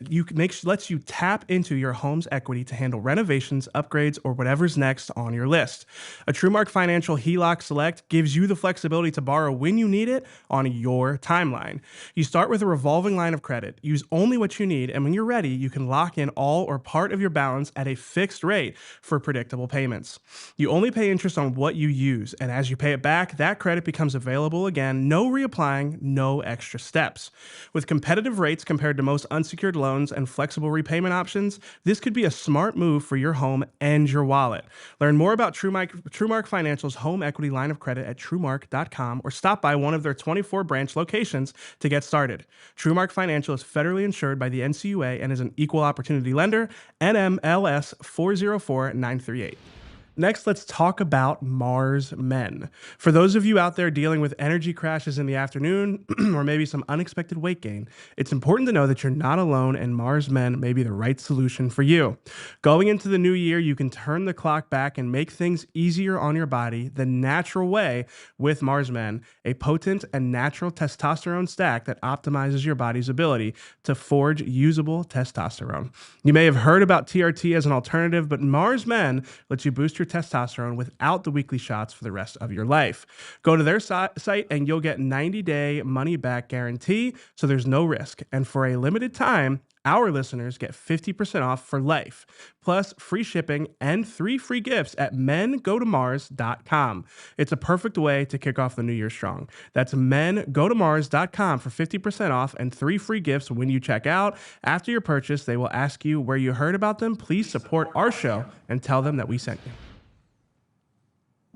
[SPEAKER 3] lets you tap into your home's equity to handle renovations, upgrades, or whatever's next on your list. A TrueMark Financial HELOC Select gives you the flexibility to borrow when you need it on your timeline. You start with a revolving line of credit, use only what you need, and when you're ready, you can lock in all or part of your balance at a fixed rate for predictable payments. You only pay interest on what you use, and as you pay it back, that credit becomes available again, no reapplying, no extra steps. With competitive rates compared to most unsecured loans and flexible repayment options, this could be a smart move for your home and your wallet. Learn more about TrueMark Financial's home equity line of credit at TrueMark.com or stop by one of their 24 branch locations to get started. TrueMark Financial is federally insured by the NCUA and is an equal opportunity lender, NMLS 404938. Next, let's talk about Mars Men. For those of you out there dealing with energy crashes in the afternoon or maybe some unexpected weight gain, it's important to know that you're not alone and Mars Men may be the right solution for you. Going into the new year, you can turn the clock back and make things easier on your body the natural way with Mars Men, a potent and natural testosterone stack that optimizes your body's ability to forge usable testosterone. You may have heard about TRT as an alternative, but Mars Men lets you boost your testosterone without the weekly shots for the rest of your life. Go to their site and you'll get 90-day money-back guarantee, so there's no risk. And for a limited time, our listeners get 50% off for life, plus free shipping and 3 free gifts at mengotomars.com. It's a perfect way to kick off the new year strong. That's mengotomars.com for 50% off and 3 free gifts when you check out. After your purchase, they will ask you where you heard about them. Please support our show and tell them that we sent you.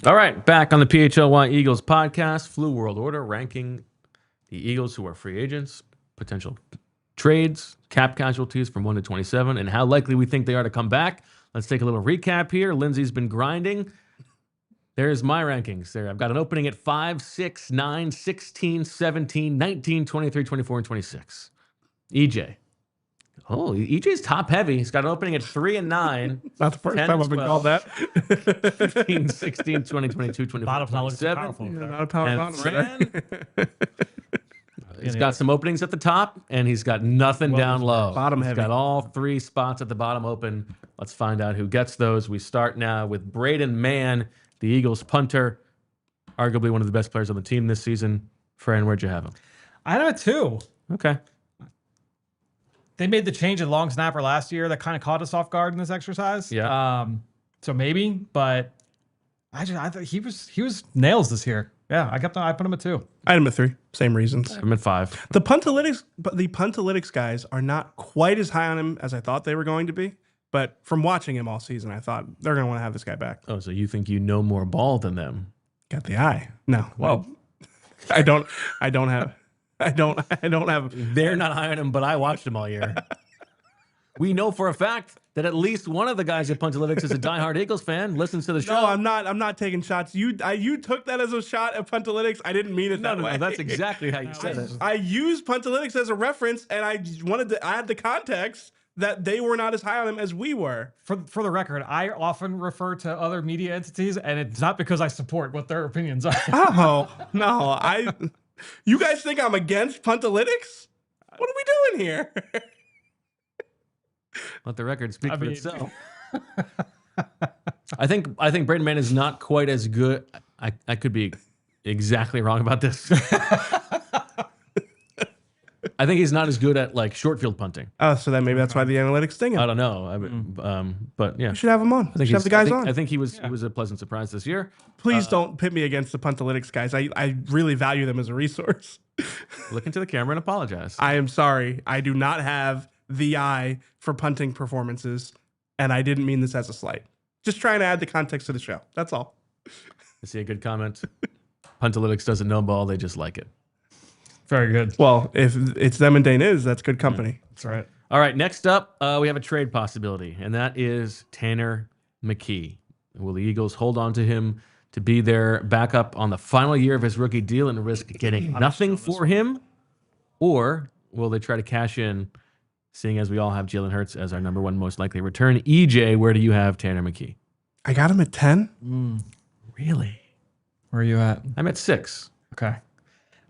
[SPEAKER 1] All right, back on the PHLY Eagles podcast, Flu World Order, ranking the Eagles who are free agents, potential trades, cap casualties from 1 to 27, and how likely we think they are to come back. Let's take a little recap here. Lindsay's been grinding. There's my rankings there. I've got an opening at 5, 6, 9, 16, 17, 19, 23, 24, and 26. EJ. Oh, EJ's top heavy. He's got an opening at 3 and 9.
[SPEAKER 3] Not the first
[SPEAKER 1] 10,
[SPEAKER 3] time I've been called that.
[SPEAKER 1] 15, 16, 20, 22, 24, 27.
[SPEAKER 3] Not a power
[SPEAKER 1] And
[SPEAKER 3] bottom.
[SPEAKER 1] Fran, he's got some openings at the top, and he's got nothing down low.
[SPEAKER 3] Bottom
[SPEAKER 1] he's
[SPEAKER 3] heavy.
[SPEAKER 1] got all 3 spots at the bottom open. Let's find out who gets those. We start now with Braden Mann, the Eagles punter, arguably one of the best players on the team this season. Fran, where'd you have him?
[SPEAKER 2] I had him at 2.
[SPEAKER 1] Okay.
[SPEAKER 2] They made the change at long snapper last year that kind of caught us off guard in this exercise.
[SPEAKER 1] Yeah.
[SPEAKER 2] So maybe, but I thought he was nails this year. Yeah, I put him at 2.
[SPEAKER 3] I had him at 3. Same reasons.
[SPEAKER 1] I'm at 5.
[SPEAKER 3] The Puntalytics guys are not quite as high on him as I thought they were going to be. But from watching him all season, I thought they're going to want to have this guy back.
[SPEAKER 1] Oh, so you think you know more ball than them?
[SPEAKER 3] Got the eye. No.
[SPEAKER 2] Whoa.
[SPEAKER 3] I don't have. I don't have.
[SPEAKER 1] They're not high on him, but I watched him all year. We know for a fact that at least one of the guys at Puntalytics is a diehard Eagles fan, listens to the show.
[SPEAKER 3] No, I'm not. I'm not taking shots. You took that as a shot at Puntalytics. I didn't mean it that way.
[SPEAKER 1] No, that's exactly how you said it.
[SPEAKER 3] I used Puntalytics as a reference, and I wanted to add the context that they were not as high on him as we were.
[SPEAKER 2] For the record, I often refer to other media entities, and it's not because I support what their opinions are.
[SPEAKER 3] Oh no, you guys think I'm against Puntalytics? What are we doing here?
[SPEAKER 1] Let the record speak for itself. I think Braden Mann is not quite as good. I could be exactly wrong about this. I think he's not as good at like short field punting.
[SPEAKER 3] Oh, so maybe that's why the analytics thing.
[SPEAKER 1] I don't know. But yeah,
[SPEAKER 3] you should have him on. I think have the guys on.
[SPEAKER 1] I think he was a pleasant surprise this year.
[SPEAKER 3] Please don't pit me against the Puntalytics guys. I really value them as a resource.
[SPEAKER 1] Look into the camera and apologize.
[SPEAKER 3] I am sorry. I do not have the eye for punting performances, and I didn't mean this as a slight. Just trying to add the context to the show. That's all.
[SPEAKER 1] I see a good comment. Puntalytics doesn't know ball; they just like it.
[SPEAKER 2] Very good.
[SPEAKER 3] Well, if it's them and Dane that's good company.
[SPEAKER 2] That's right.
[SPEAKER 1] All right, next up, we have a trade possibility, and that is Tanner McKee. Will the Eagles hold on to him to be their backup on the final year of his rookie deal and risk getting nothing for him? Or will they try to cash in, seeing as we all have Jalen Hurts as our number one most likely return? EJ, where do you have Tanner McKee?
[SPEAKER 3] I got him at 10.
[SPEAKER 1] Really?
[SPEAKER 2] Where are you at?
[SPEAKER 1] I'm at 6.
[SPEAKER 2] Okay.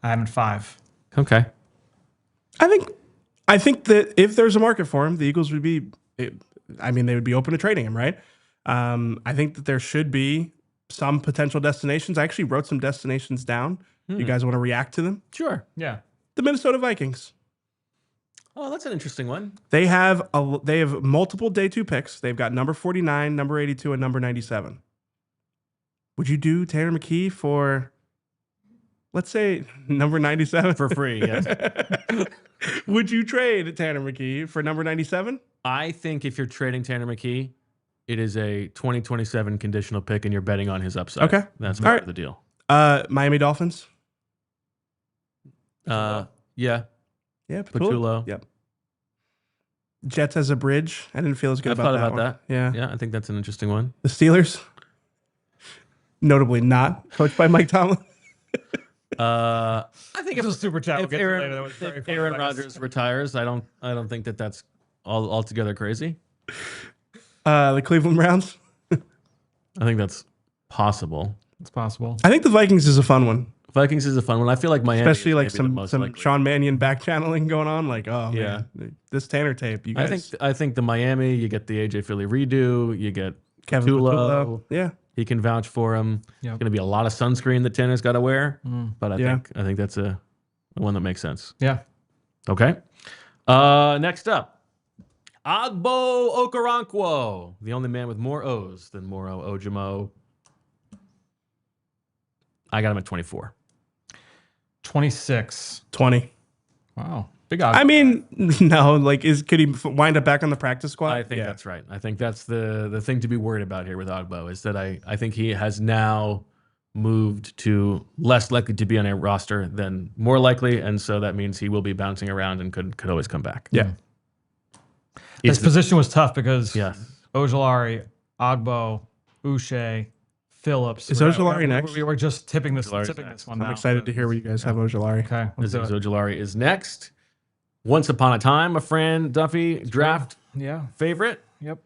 [SPEAKER 2] I'm at 5.
[SPEAKER 1] Okay.
[SPEAKER 3] I think that if there's a market for him, the Eagles would be, they would be open to trading him, right? I think that there should be some potential destinations. I actually wrote some destinations down. You guys want to react to them?
[SPEAKER 1] Sure.
[SPEAKER 2] Yeah.
[SPEAKER 3] The Minnesota Vikings.
[SPEAKER 1] Oh, that's an interesting one.
[SPEAKER 3] They have multiple day 2 picks. They've got number 49, number 82, and number 97. Would you do Tanner McKee for, let's say, number 97?
[SPEAKER 1] For free, yes.
[SPEAKER 3] Would you trade Tanner McKee for number 97?
[SPEAKER 1] I think if you're trading Tanner McKee, it is a 2027 conditional pick and you're betting on his upside.
[SPEAKER 3] Okay.
[SPEAKER 1] That's part of the deal.
[SPEAKER 3] Miami Dolphins?
[SPEAKER 1] Yeah.
[SPEAKER 3] Yeah,
[SPEAKER 1] Patullo.
[SPEAKER 3] Yep. Jets as a bridge. I didn't feel as good about that. Yeah.
[SPEAKER 1] Yeah, I think that's an interesting one.
[SPEAKER 3] The Steelers? Notably not coached by Mike Tomlin.
[SPEAKER 1] I think
[SPEAKER 2] It's a super chat.
[SPEAKER 1] if Aaron Rodgers retires, I don't think that that's altogether crazy.
[SPEAKER 3] The Cleveland Browns?
[SPEAKER 1] I think that's possible.
[SPEAKER 2] It's possible.
[SPEAKER 3] I think the Vikings is a fun one.
[SPEAKER 1] Vikings is a fun one. I feel like Miami,
[SPEAKER 3] especially like
[SPEAKER 1] is maybe the
[SPEAKER 3] some
[SPEAKER 1] most likely.
[SPEAKER 3] Sean Mannion back channeling going on. Like, oh
[SPEAKER 1] Yeah.
[SPEAKER 3] man, this Tanner tape. You guys,
[SPEAKER 1] I think the Miami, you get the AJ Philly redo, you get
[SPEAKER 3] Kevin Patullo. Yeah,
[SPEAKER 1] he can vouch for him.
[SPEAKER 2] Yep.
[SPEAKER 1] It's going to be a lot of sunscreen that Tanner's got to wear, but
[SPEAKER 3] Yeah.
[SPEAKER 1] I think that's a one that makes sense.
[SPEAKER 2] Yeah.
[SPEAKER 1] Okay. Next up, Ogbo Okoronkwo, the only man with more O's than Moro Ojimo. I got him at 24.
[SPEAKER 2] 26.
[SPEAKER 3] 20.
[SPEAKER 2] Wow. Big odds.
[SPEAKER 3] I mean, no, like, could he wind up back on the practice squad?
[SPEAKER 1] I think that's right. I think that's the thing to be worried about here with Ogbo is that I think he has now moved to less likely to be on a roster than more likely, and so that means he will be bouncing around and could always come back.
[SPEAKER 3] Yeah.
[SPEAKER 2] His position was tough because
[SPEAKER 1] Yeah.
[SPEAKER 2] Ojulari, Ogbo, Uche, Phillips.
[SPEAKER 3] Is Ojulari next?
[SPEAKER 2] We were just tipping this
[SPEAKER 1] Ojulari's
[SPEAKER 2] one
[SPEAKER 1] next.
[SPEAKER 3] I'm
[SPEAKER 2] now.
[SPEAKER 3] excited to hear what you guys have Ojulari.
[SPEAKER 2] Okay. Let's do it.
[SPEAKER 1] Ojulari is next. Once upon a time, a Fran Duffy draft
[SPEAKER 2] Yeah.
[SPEAKER 1] favorite.
[SPEAKER 2] Yep.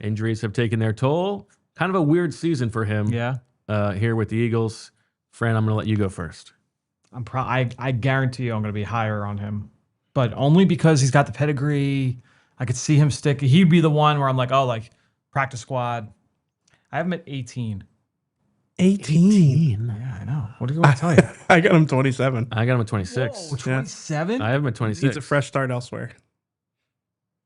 [SPEAKER 1] Injuries have taken their toll. Kind of a weird season for him.
[SPEAKER 2] Yeah.
[SPEAKER 1] Here with the Eagles. Fran, I'm going to let you go first.
[SPEAKER 2] I guarantee you I'm going to be higher on him, but only because he's got the pedigree. I could see him stick. He'd be the one where I'm like, oh, like practice squad. I have him at 18.
[SPEAKER 3] 18.
[SPEAKER 2] Yeah, I know. What do you want to tell you?
[SPEAKER 3] I got him 27.
[SPEAKER 1] I got him at 26.
[SPEAKER 2] Whoa, 27?
[SPEAKER 1] I have him at 26.
[SPEAKER 3] Needs a fresh start elsewhere.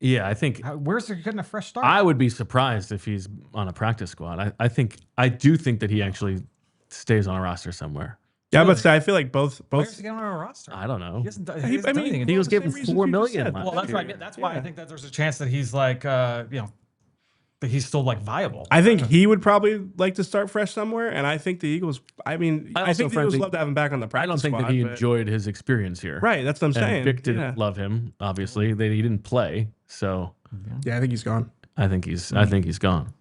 [SPEAKER 1] Yeah, I think
[SPEAKER 2] Where's he getting a fresh start?
[SPEAKER 1] I would be surprised if he's on a practice squad. I do think that he actually stays on a roster somewhere.
[SPEAKER 3] Yeah, but say I feel like both.
[SPEAKER 2] Where's he getting on a roster?
[SPEAKER 1] I don't know.
[SPEAKER 2] He hasn't done,
[SPEAKER 3] I
[SPEAKER 2] he hasn't done
[SPEAKER 3] mean,
[SPEAKER 2] anything.
[SPEAKER 1] Eagles
[SPEAKER 3] the
[SPEAKER 1] gave
[SPEAKER 3] same
[SPEAKER 1] him
[SPEAKER 3] reasons
[SPEAKER 1] $4
[SPEAKER 3] you just
[SPEAKER 1] million
[SPEAKER 3] said.
[SPEAKER 1] last
[SPEAKER 2] Well, that's
[SPEAKER 1] year.
[SPEAKER 2] right. That's why
[SPEAKER 3] Yeah.
[SPEAKER 2] I think that there's a chance that he's like, he's still like viable.
[SPEAKER 3] I think he would probably like to start fresh somewhere, and I think the Eagles. I mean,
[SPEAKER 1] I
[SPEAKER 3] think the Eagles
[SPEAKER 1] frankly-
[SPEAKER 3] love to have him back on the
[SPEAKER 1] I
[SPEAKER 3] practice
[SPEAKER 1] don't think
[SPEAKER 3] squad.
[SPEAKER 1] that he
[SPEAKER 3] but-
[SPEAKER 1] enjoyed his experience here.
[SPEAKER 3] Right, that's what I'm saying.
[SPEAKER 1] And Vic didn't
[SPEAKER 3] Yeah.
[SPEAKER 1] love him, obviously. He didn't play, so
[SPEAKER 3] Yeah, I think he's gone.
[SPEAKER 1] I think he's gone.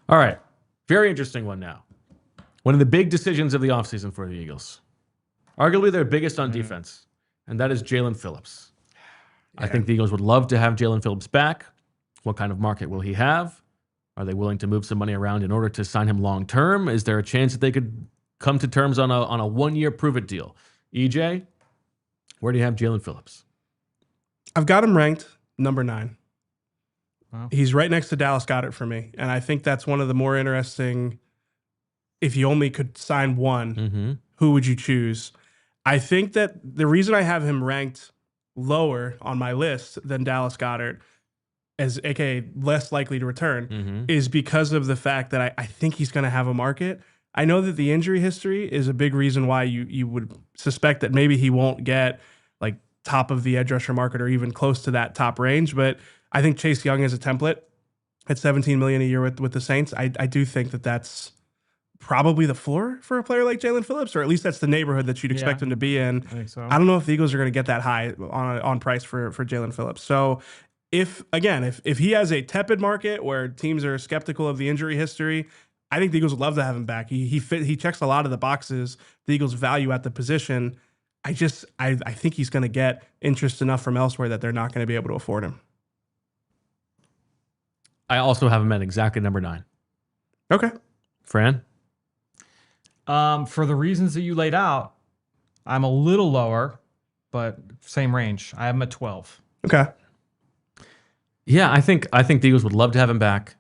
[SPEAKER 1] All right. Very interesting one now. One of the big decisions of the offseason for the Eagles. Arguably their biggest on defense, and that is Jaelan Phillips. I think the Eagles would love to have Jaelan Phillips back. What kind of market will he have? Are they willing to move some money around in order to sign him long term? Is there a chance that they could come to terms on a 1-year prove-it deal? EJ, where do you have Jaelan Phillips?
[SPEAKER 3] I've got him ranked number 9.
[SPEAKER 2] Wow.
[SPEAKER 3] He's right next to Dallas Goedert for me, and I think that's one of the more interesting. If you only could sign one, who would you choose? I think that the reason I have him ranked lower on my list than Dallas Goedert, as aka less likely to return, is because of the fact that I think he's going to have a market. I know that the injury history is a big reason why you would suspect that maybe he won't get like top of the edge rusher market or even close to that top range. But I think Chase Young is a template at $17 million a year with the Saints. I do think that that's probably the floor for a player like Jaelan Phillips, or at least that's the neighborhood that you'd expect him to be in.
[SPEAKER 2] I think so.
[SPEAKER 3] I don't know if the Eagles are going to get that high on price for Jaelan Phillips. So if he has a tepid market where teams are skeptical of the injury history, I think the Eagles would love to have him back. He checks a lot of the boxes the Eagles value at the position. I think he's going to get interest enough from elsewhere that they're not going to be able to afford him.
[SPEAKER 1] I also have him at exactly number 9.
[SPEAKER 3] Okay.
[SPEAKER 1] Fran?
[SPEAKER 2] For the reasons that you laid out, I'm a little lower, but same range. I have him at 12.
[SPEAKER 3] Okay.
[SPEAKER 1] Yeah, I think the Eagles would love to have him back.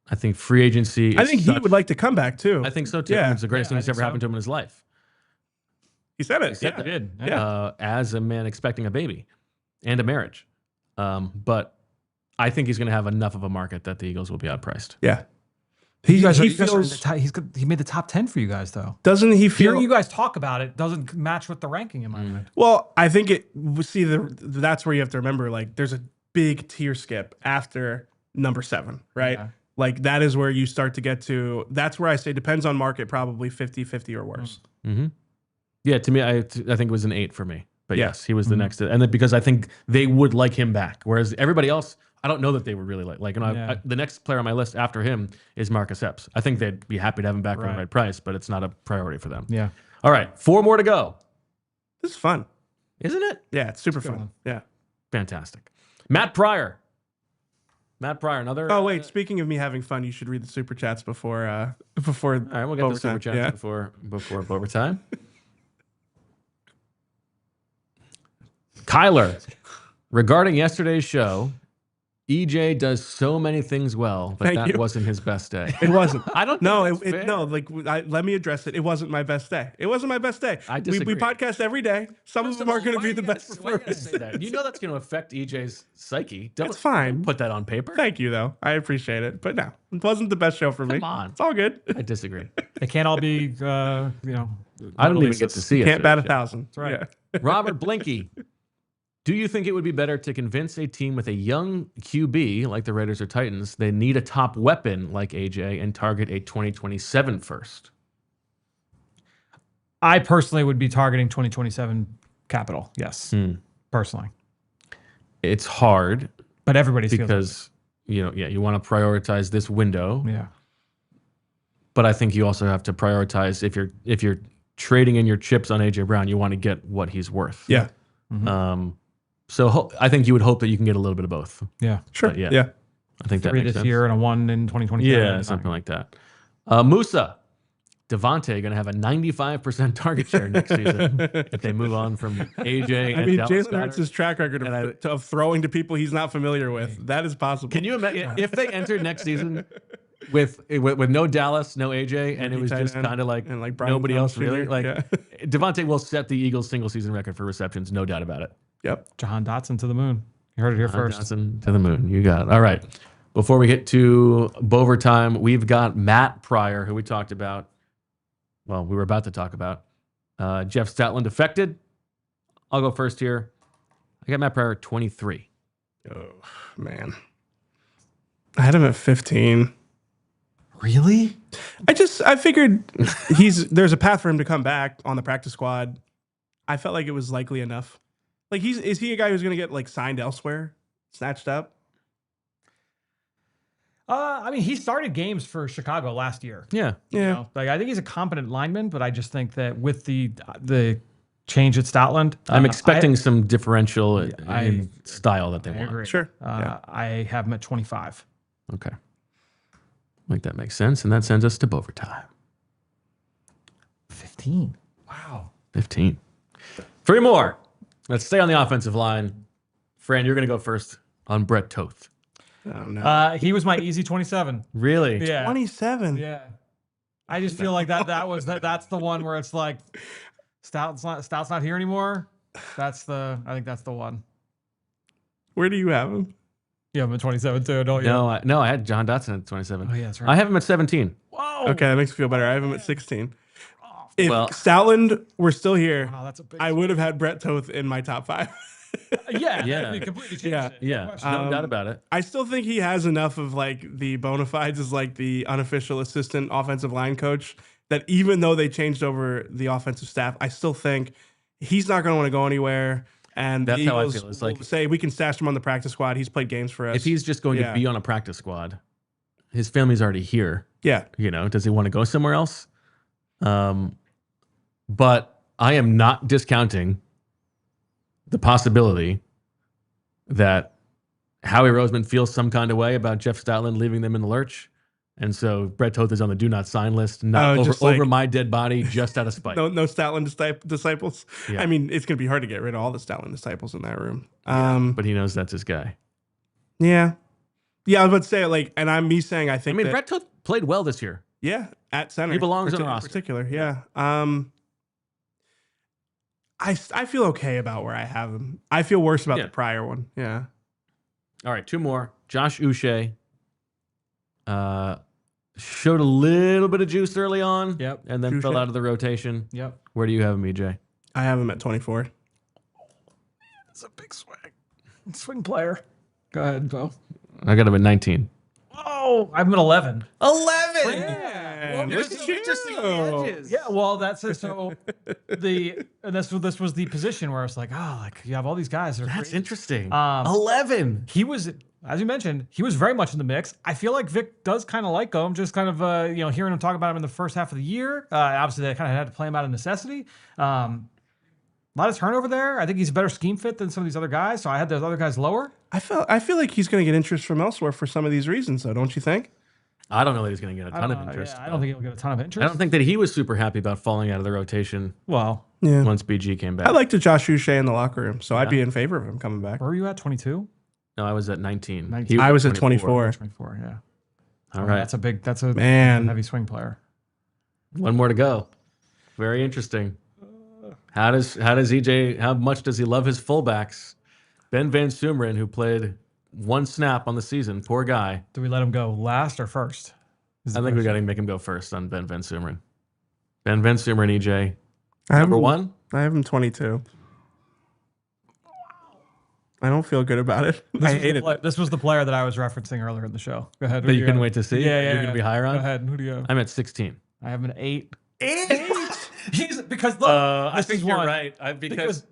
[SPEAKER 1] I think free agency.
[SPEAKER 3] I think he would like to come back too.
[SPEAKER 1] I think so too.
[SPEAKER 3] Yeah.
[SPEAKER 1] It's the greatest thing that's ever happened to him in his life.
[SPEAKER 3] He said it.
[SPEAKER 1] He said
[SPEAKER 3] Yeah.
[SPEAKER 1] that.
[SPEAKER 2] Did.
[SPEAKER 3] Yeah.
[SPEAKER 1] As a man expecting a baby and a marriage. But I think he's going to have enough of a market that the Eagles will be outpriced.
[SPEAKER 3] Yeah.
[SPEAKER 2] He made the top 10 for you guys, though.
[SPEAKER 3] Doesn't he feel?
[SPEAKER 2] Hearing you guys talk about it doesn't match with the ranking in my mind.
[SPEAKER 3] Well, I think that's where you have to remember, like, there's a big tier skip after number 7, right?
[SPEAKER 2] Yeah.
[SPEAKER 3] Like, that is where you start to get to. That's where I say depends on market, probably 50-50 or worse.
[SPEAKER 1] Yeah, to me, I think it was an 8 for me. But
[SPEAKER 3] Yeah.
[SPEAKER 1] yes, he was the next. And then because I think they would like him back. Whereas everybody else, I don't know that they would really like. And the next player on my list after him is Marcus Epps. I think they'd be happy to have him back for the right price, but it's not a priority for them.
[SPEAKER 2] Yeah.
[SPEAKER 1] All right, 4 more to go.
[SPEAKER 3] This is fun.
[SPEAKER 1] Isn't it?
[SPEAKER 3] Yeah, it's super
[SPEAKER 2] good
[SPEAKER 3] fun.
[SPEAKER 2] one.
[SPEAKER 3] Yeah.
[SPEAKER 1] Fantastic. Matt Pryor. Another.
[SPEAKER 3] Oh wait, speaking of me having fun, you should read the super chats before.
[SPEAKER 1] All right, we'll get the super
[SPEAKER 3] overtime.
[SPEAKER 1] chats
[SPEAKER 3] Yeah.
[SPEAKER 1] before overtime. Kyler, regarding yesterday's show, EJ does so many things well, but
[SPEAKER 3] Thank you.
[SPEAKER 1] wasn't his best day.
[SPEAKER 3] It wasn't.
[SPEAKER 1] I don't.
[SPEAKER 3] No,
[SPEAKER 1] think that's fair.
[SPEAKER 3] let me address it. It wasn't my best day. It wasn't my best day.
[SPEAKER 1] I
[SPEAKER 3] We
[SPEAKER 1] disagree.
[SPEAKER 3] podcast every day. Some of them are going to be the best
[SPEAKER 1] Why are you gonna
[SPEAKER 3] performance.
[SPEAKER 1] say that? You know that's going to affect EJ's psyche. Don't
[SPEAKER 3] It's fine.
[SPEAKER 1] put that on paper.
[SPEAKER 3] Thank you, though. I appreciate it. But no, it wasn't the best show for me.
[SPEAKER 1] Come on.
[SPEAKER 3] It's all good.
[SPEAKER 1] I disagree.
[SPEAKER 2] They can't all be,
[SPEAKER 1] I don't even get to see it.
[SPEAKER 3] Can't bat 1,000. That's
[SPEAKER 2] right.
[SPEAKER 3] Yeah.
[SPEAKER 1] Robert Blinky, do you think it would be better to convince a team with a young QB like the Raiders or Titans they need a top weapon like AJ and target a 2027 first?
[SPEAKER 2] I personally would be targeting 2027 capital. Yes. Personally.
[SPEAKER 1] It's hard
[SPEAKER 2] But everybody's
[SPEAKER 1] because you want to prioritize this window.
[SPEAKER 2] Yeah.
[SPEAKER 1] But I think you also have to prioritize if you're trading in your chips on AJ Brown, you want to get what he's worth.
[SPEAKER 3] Yeah.
[SPEAKER 1] So I think you would hope that you can get a little bit of both.
[SPEAKER 2] Yeah.
[SPEAKER 3] Sure.
[SPEAKER 1] But yeah.
[SPEAKER 3] Yeah.
[SPEAKER 1] I think that
[SPEAKER 2] 3
[SPEAKER 1] makes
[SPEAKER 2] this
[SPEAKER 1] sense.
[SPEAKER 2] year and a 1 in 2027.
[SPEAKER 1] Yeah, something like that. Musa, Devontae going to have a 95% target share next season if they move on from AJ.
[SPEAKER 3] I
[SPEAKER 1] and
[SPEAKER 3] mean,
[SPEAKER 1] Dallas
[SPEAKER 3] Jalen Hurts'
[SPEAKER 1] Goedert.
[SPEAKER 3] track record of throwing to people he's not familiar with. That is possible.
[SPEAKER 1] Can you imagine if they entered next season with no Dallas, no AJ, and it was
[SPEAKER 3] tight
[SPEAKER 1] just
[SPEAKER 3] end,
[SPEAKER 1] kind of like
[SPEAKER 3] and like Brian
[SPEAKER 1] nobody else
[SPEAKER 3] Jones
[SPEAKER 1] really?
[SPEAKER 3] Jr.,
[SPEAKER 1] Like
[SPEAKER 3] yeah.
[SPEAKER 1] Devontae will set the Eagles single season record for receptions, no doubt about it.
[SPEAKER 3] Yep.
[SPEAKER 2] Jahan Dotson to the moon. You heard it here first.
[SPEAKER 1] Johnson to the moon. You got it. All right. Before we get to Bover time, we've got Matt Pryor, who we talked about. Well, we were about to talk about. Jeff Statland affected. I'll go first here. I got Matt Pryor at 23.
[SPEAKER 3] Oh, man. I had him at 15.
[SPEAKER 2] Really?
[SPEAKER 3] I figured there's a path for him to come back on the practice squad. I felt like it was likely enough. Like is he a guy who's going to get like signed elsewhere, snatched up?
[SPEAKER 2] I mean, he started games for Chicago last year.
[SPEAKER 1] Yeah.
[SPEAKER 2] You know, like I think he's a competent lineman, but I just think that with the change at Stoutland,
[SPEAKER 1] I'm expecting some differential in style that they want.
[SPEAKER 2] Agree.
[SPEAKER 3] Sure.
[SPEAKER 2] I have him at 25.
[SPEAKER 1] Okay. Like that makes sense, and that sends us to overtime.
[SPEAKER 2] 15. Wow.
[SPEAKER 1] 15. 3 more. Let's stay on the offensive line. Fran, you're going to go first on Brett Toth.
[SPEAKER 3] Oh no.
[SPEAKER 2] He was my easy 27.
[SPEAKER 1] Really?
[SPEAKER 2] Yeah.
[SPEAKER 3] 27.
[SPEAKER 2] Yeah. I just feel like that's the one where it's like Stout's not here anymore. I think that's the one.
[SPEAKER 3] Where do you have him?
[SPEAKER 2] Yeah, I'm at 27 too, don't you?
[SPEAKER 1] No, I had John Dotson at 27.
[SPEAKER 2] Oh yeah, that's right.
[SPEAKER 1] I have him at 17.
[SPEAKER 2] Whoa.
[SPEAKER 3] Okay, that makes me feel better. I have him at 16. If
[SPEAKER 1] Well-
[SPEAKER 3] Stoutland were still here,
[SPEAKER 2] Wow, that's a big
[SPEAKER 3] I would have had Brett Toth in my top 5.
[SPEAKER 1] Yeah.
[SPEAKER 2] We completely changed
[SPEAKER 3] Yeah.
[SPEAKER 2] it.
[SPEAKER 1] Yeah, no doubt about it.
[SPEAKER 3] I still think he has enough of like the bona fides as like the unofficial assistant offensive line coach that even though they changed over the offensive staff, I still think he's not going to want to go anywhere. And
[SPEAKER 1] That's
[SPEAKER 3] the
[SPEAKER 1] how I
[SPEAKER 3] Eagles
[SPEAKER 1] feel. It's
[SPEAKER 3] will
[SPEAKER 1] like-
[SPEAKER 3] say we can stash him on the practice squad. He's played games for us.
[SPEAKER 1] If he's just going to be on a practice squad, his family's already here.
[SPEAKER 3] yeah,
[SPEAKER 1] You know, does he want to go somewhere else? But I am not discounting the possibility that Howie Roseman feels some kind of way about Jeff Stoutland leaving them in the lurch. And so Brett Toth is on the do not sign list, not over my dead body, just out of spite.
[SPEAKER 3] no Stoutland disciples.
[SPEAKER 1] Yeah.
[SPEAKER 3] I mean, it's going to be hard to get rid of all the Stoutland disciples in that room.
[SPEAKER 1] But he knows that's his guy.
[SPEAKER 3] Yeah. I was about to say like, and I'm saying I think.
[SPEAKER 1] I mean, Brett Toth played well this year.
[SPEAKER 3] Yeah, at center.
[SPEAKER 1] He belongs on the
[SPEAKER 3] in
[SPEAKER 1] roster.
[SPEAKER 3] particular, yeah. I feel okay about where I have him. I feel worse about the prior one. Yeah.
[SPEAKER 1] All right, 2 more. Josh Uche showed a little bit of juice early on.
[SPEAKER 2] Yep.
[SPEAKER 1] And then fell out of the rotation.
[SPEAKER 2] Yep.
[SPEAKER 1] Where do you have him, EJ?
[SPEAKER 3] I have him at 24.
[SPEAKER 2] It's a big swing player. Go ahead, Bo.
[SPEAKER 1] I got him at 19.
[SPEAKER 2] Oh, I'm at 11.
[SPEAKER 1] 11.
[SPEAKER 3] Man,
[SPEAKER 1] Well,
[SPEAKER 3] look at you.
[SPEAKER 2] Yeah, well, that's it. So this was the position where it's like, oh, like you have all these guys. That are
[SPEAKER 1] That's
[SPEAKER 2] great.
[SPEAKER 1] interesting.
[SPEAKER 2] 11. He was, as you mentioned, he was very much in the mix. I feel like Vic does kind of like him. Just kind of hearing him talk about him in the first half of the year. Obviously, they kind of had to play him out of necessity. A lot of turnover there. I think he's a better scheme fit than some of these other guys. So I had those other guys lower.
[SPEAKER 3] I feel like he's going to get interest from elsewhere for some of these reasons, though, don't you think?
[SPEAKER 1] I don't know that he's going to get a ton of interest.
[SPEAKER 2] I don't think he'll get a ton of interest.
[SPEAKER 1] I don't think that he was super happy about falling out of the rotation
[SPEAKER 2] Well,
[SPEAKER 1] once BG came back.
[SPEAKER 3] I liked Josh Uche in the locker room, so I'd be in favor of him coming back.
[SPEAKER 2] where were you at? 22?
[SPEAKER 1] No, I was at 19.
[SPEAKER 2] 19.
[SPEAKER 3] I was at 24.
[SPEAKER 2] 24, yeah.
[SPEAKER 1] All right.
[SPEAKER 2] That's a
[SPEAKER 3] Man.
[SPEAKER 2] heavy swing player.
[SPEAKER 1] One more to go. Very interesting. How much does he love his fullbacks? Ben Van Sumeren, who played 1 snap on the season, poor guy.
[SPEAKER 2] Do we let him go last or first?
[SPEAKER 1] I think we got to make him go first on Ben Van Sumeren. Ben Van Sumeren, EJ.
[SPEAKER 3] I have
[SPEAKER 1] Number
[SPEAKER 3] him-
[SPEAKER 1] 1?
[SPEAKER 3] I have him 22. I don't feel good about it. I hate it.
[SPEAKER 2] This was the player that I was referencing earlier in the show. Go ahead.
[SPEAKER 1] That you couldn't wait to see?
[SPEAKER 2] Yeah,
[SPEAKER 1] You're going to be higher on?
[SPEAKER 2] Go ahead. Who do you have?
[SPEAKER 1] I'm at 16.
[SPEAKER 2] I have an 8. 8? Because look,
[SPEAKER 1] I
[SPEAKER 2] this
[SPEAKER 1] think
[SPEAKER 2] is
[SPEAKER 1] you're
[SPEAKER 2] one.
[SPEAKER 1] right. Because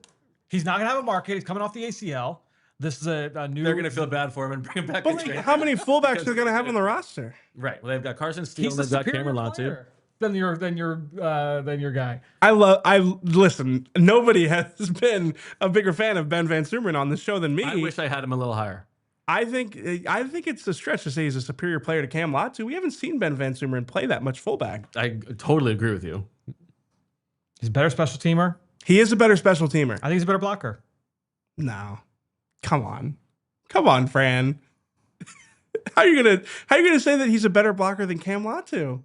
[SPEAKER 2] He's not going to have a market. He's coming off the ACL. This is a new.
[SPEAKER 1] they're going to feel bad for him and bring him back.
[SPEAKER 3] But like, how many fullbacks are they going to have on the roster?
[SPEAKER 1] Right. Well, they've got Carson Steele.
[SPEAKER 2] He's the
[SPEAKER 1] They've got
[SPEAKER 2] superior
[SPEAKER 1] Cameron Latu.
[SPEAKER 2] player than your guy.
[SPEAKER 3] Listen. Nobody has been a bigger fan of Ben Van Sumeren on this show than me.
[SPEAKER 1] I wish I had him a little higher.
[SPEAKER 3] I think it's a stretch to say he's a superior player to Cam Latu. We haven't seen Ben Van Sumeren play that much fullback.
[SPEAKER 1] I totally agree with you.
[SPEAKER 2] He's a better special teamer.
[SPEAKER 3] He is a better special teamer.
[SPEAKER 2] I think he's a better blocker.
[SPEAKER 3] No, come on, Fran. How are you gonna say that he's a better blocker than Cam Latu?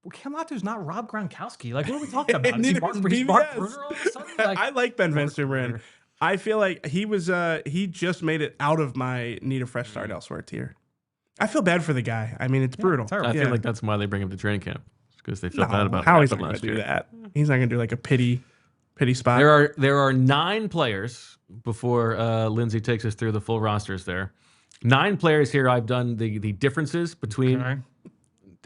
[SPEAKER 2] Well, Cam Latu's not Rob Gronkowski. Like, what are we talking about? Is he
[SPEAKER 3] Neither
[SPEAKER 2] Mark
[SPEAKER 3] is
[SPEAKER 2] Bruner
[SPEAKER 3] BVS.
[SPEAKER 2] all of a sudden? Like,
[SPEAKER 3] I like Ben Van Sumeren. I feel like he just made it out of my need a fresh start elsewhere tier. I feel bad for the guy. I mean, it's brutal.
[SPEAKER 1] I feel like that's why they bring him to training camp, because they feel bad about
[SPEAKER 3] how
[SPEAKER 1] what
[SPEAKER 3] he's not
[SPEAKER 1] happened
[SPEAKER 3] going
[SPEAKER 1] last
[SPEAKER 3] to do
[SPEAKER 1] year.
[SPEAKER 3] that. He's not going to do like a pity spot.
[SPEAKER 1] There are 9 players before Lindsay takes us through the full rosters there. 9 players here. I've done the differences between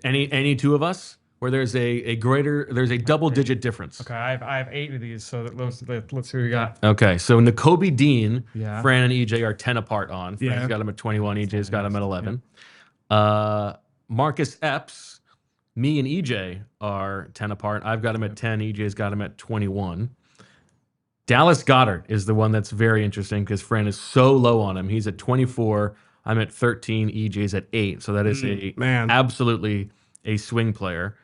[SPEAKER 1] any two of us, where there's a double-digit difference.
[SPEAKER 2] Okay, I have 8 of these, so let's see what we got.
[SPEAKER 1] Okay, so Nakobe Dean,
[SPEAKER 2] Yeah.
[SPEAKER 1] Fran and EJ are 10 apart on. Fran's got him at 21, EJ's got him at 11. Marcus Epps, me and EJ are 10 apart. I've got him at 10, EJ's got him at 21. Dallas Goedert is the one that's very interesting because Fran is so low on him. He's at 24, I'm at 13, EJ's at 8. So that is absolutely a swing player.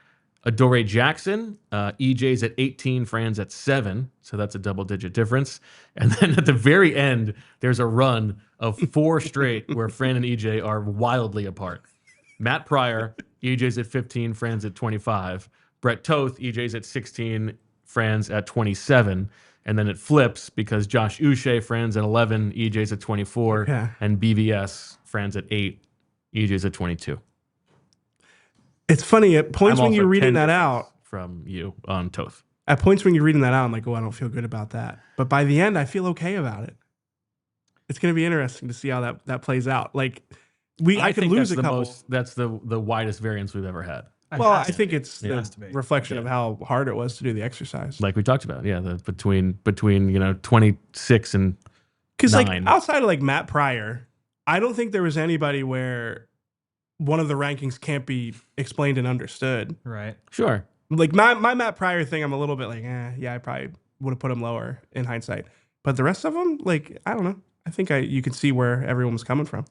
[SPEAKER 1] Adoree Jackson, EJ's at 18, Fran's at 7, so that's a double-digit difference. And then at the very end, there's a run of 4 straight where Fran and EJ are wildly apart. Matt Pryor, EJ's at 15, Fran's at 25. Brett Toth, EJ's at 16, Fran's at 27. And then it flips because Josh Uche, Fran's at 11, EJ's at 24, and BVS, Fran's at 8, EJ's at 22.
[SPEAKER 3] It's funny at points when you're reading that out
[SPEAKER 1] from you on Toth.
[SPEAKER 3] At points when you're reading that out, I'm like, oh, I don't feel good about that. But by the end, I feel okay about it. It's going to be interesting to see how that plays out. Like I could lose a couple.
[SPEAKER 1] That's the widest variance we've ever had.
[SPEAKER 3] Well, I think it's the reflection of how hard it was to do the exercise.
[SPEAKER 1] Like we talked about, between 26 and
[SPEAKER 3] 9. Like outside of like Matt Pryor, I don't think there was anybody where one of the rankings can't be explained and understood.
[SPEAKER 2] Right.
[SPEAKER 1] Sure.
[SPEAKER 3] Like my Matt Pryor thing, I'm a little bit like, yeah, I probably would have put him lower in hindsight. But the rest of them, like, I don't know. I think you could see where everyone was coming from.